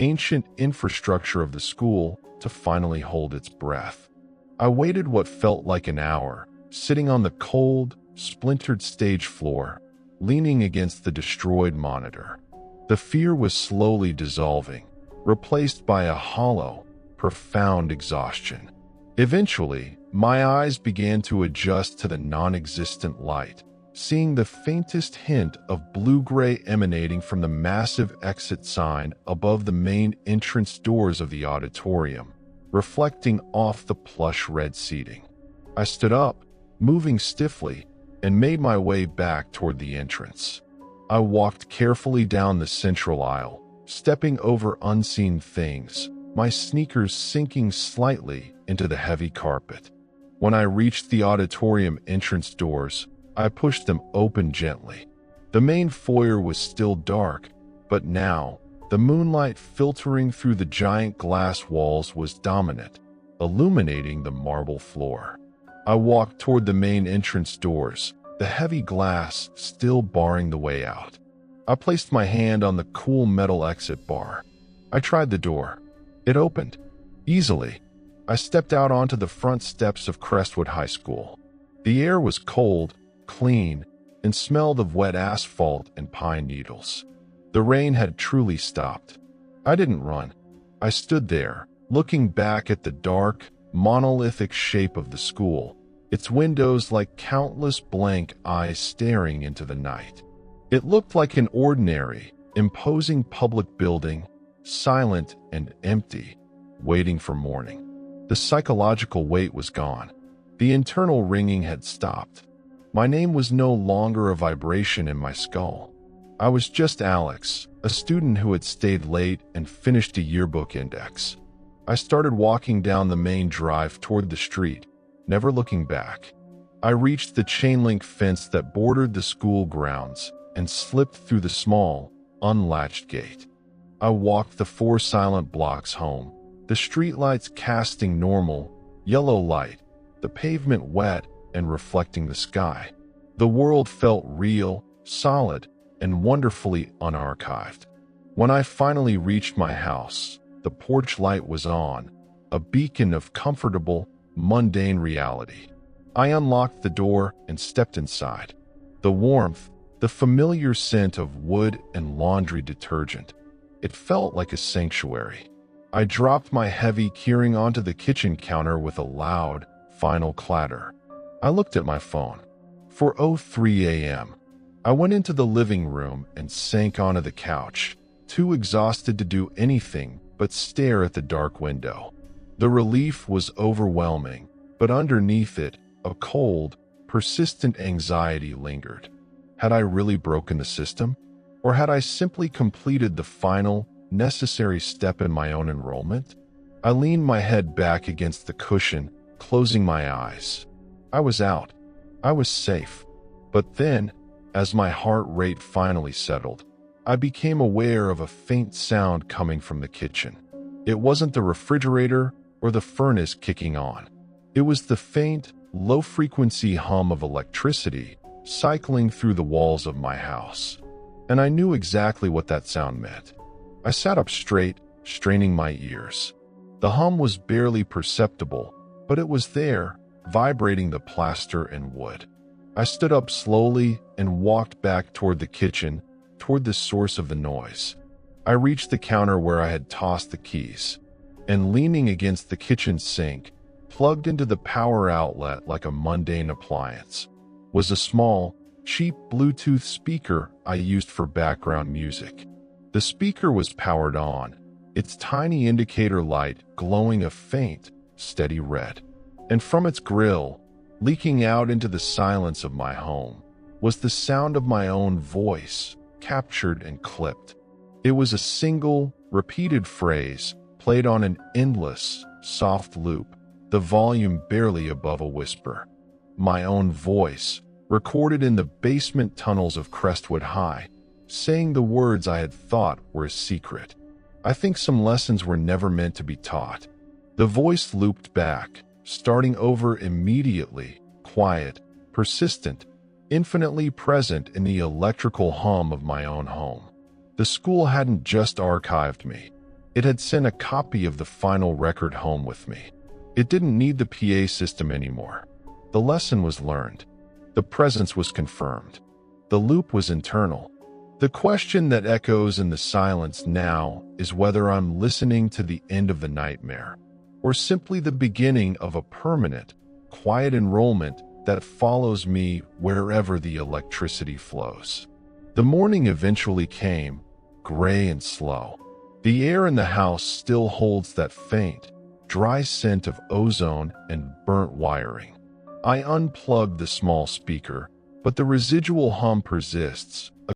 ancient infrastructure of the school to finally hold its breath. I waited what felt like an hour, sitting on the cold, splintered stage floor, leaning against the destroyed monitor. The fear was slowly dissolving, replaced by a hollow, profound exhaustion. Eventually, my eyes began to adjust to the non-existent light, seeing the faintest hint of blue-gray emanating from the massive exit sign above the main entrance doors of the auditorium, reflecting off the plush red seating. I stood up, moving stiffly, and made my way back toward the entrance. I walked carefully down the central aisle, stepping over unseen things, my sneakers sinking slightly into the heavy carpet. When I reached the auditorium entrance doors, I pushed them open gently. The main foyer was still dark, but now, the moonlight filtering through the giant glass walls was dominant, illuminating the marble floor. I walked toward the main entrance doors, the heavy glass still barring the way out. I placed my hand on the cool metal exit bar. I tried the door. It opened. Easily. I stepped out onto the front steps of Crestwood High School. The air was cold, clean, and smelled of wet asphalt and pine needles. The rain had truly stopped. I didn't run. I stood there, looking back at the dark, monolithic shape of the school, its windows like countless blank eyes staring into the night. It looked like an ordinary, imposing public building, silent and empty, waiting for morning. The psychological weight was gone. The internal ringing had stopped. My name was no longer a vibration in my skull. I was just Alex, a student who had stayed late and finished a yearbook index. I started walking down the main drive toward the street, never looking back. I reached the chain-link fence that bordered the school grounds and slipped through the small, unlatched gate. I walked the 4 silent blocks home, the streetlights casting normal, yellow light, the pavement wet and reflecting the sky. The world felt real, solid, and wonderfully unarchived. When I finally reached my house, the porch light was on, a beacon of comfortable, mundane reality. I unlocked the door and stepped inside. The warmth, the familiar scent of wood and laundry detergent. It felt like a sanctuary. I dropped my heavy keyring onto the kitchen counter with a loud, final clatter. I looked at my phone. 4:03 a.m. I went into the living room and sank onto the couch, too exhausted to do anything but stare at the dark window. The relief was overwhelming, but underneath it, a cold, persistent anxiety lingered. Had I really broken the system? Or had I simply completed the final, necessary step in my own enrollment. I leaned my head back against the cushion, closing my eyes. I was out. I was safe. But then, as my heart rate finally settled, I became aware of a faint sound coming from the kitchen. It wasn't the refrigerator or the furnace kicking on. It was the faint, low-frequency hum of electricity cycling through the walls of my house. And I knew exactly what that sound meant. I sat up straight, straining my ears. The hum was barely perceptible, but it was there, vibrating the plaster and wood. I stood up slowly and walked back toward the kitchen, toward the source of the noise. I reached the counter where I had tossed the keys, and leaning against the kitchen sink, plugged into the power outlet like a mundane appliance, was a small, cheap Bluetooth speaker I used for background music. The speaker was powered on, its tiny indicator light glowing a faint, steady red. And from its grill, leaking out into the silence of my home, was the sound of my own voice, captured and clipped. It was a single, repeated phrase, played on an endless, soft loop, the volume barely above a whisper. My own voice, recorded in the basement tunnels of Crestwood High, saying the words I had thought were a secret. I think some lessons were never meant to be taught. The voice looped back, starting over immediately, quiet, persistent, infinitely present in the electrical hum of my own home. The school hadn't just archived me. It had sent a copy of the final record home with me. It didn't need the PA system anymore. The lesson was learned. The presence was confirmed. The loop was internal. The question that echoes in the silence now is whether I'm listening to the end of the nightmare, or simply the beginning of a permanent, quiet enrollment that follows me wherever the electricity flows. The morning eventually came, gray and slow. The air in the house still holds that faint, dry scent of ozone and burnt wiring. I unplugged the small speaker, but the residual hum persists,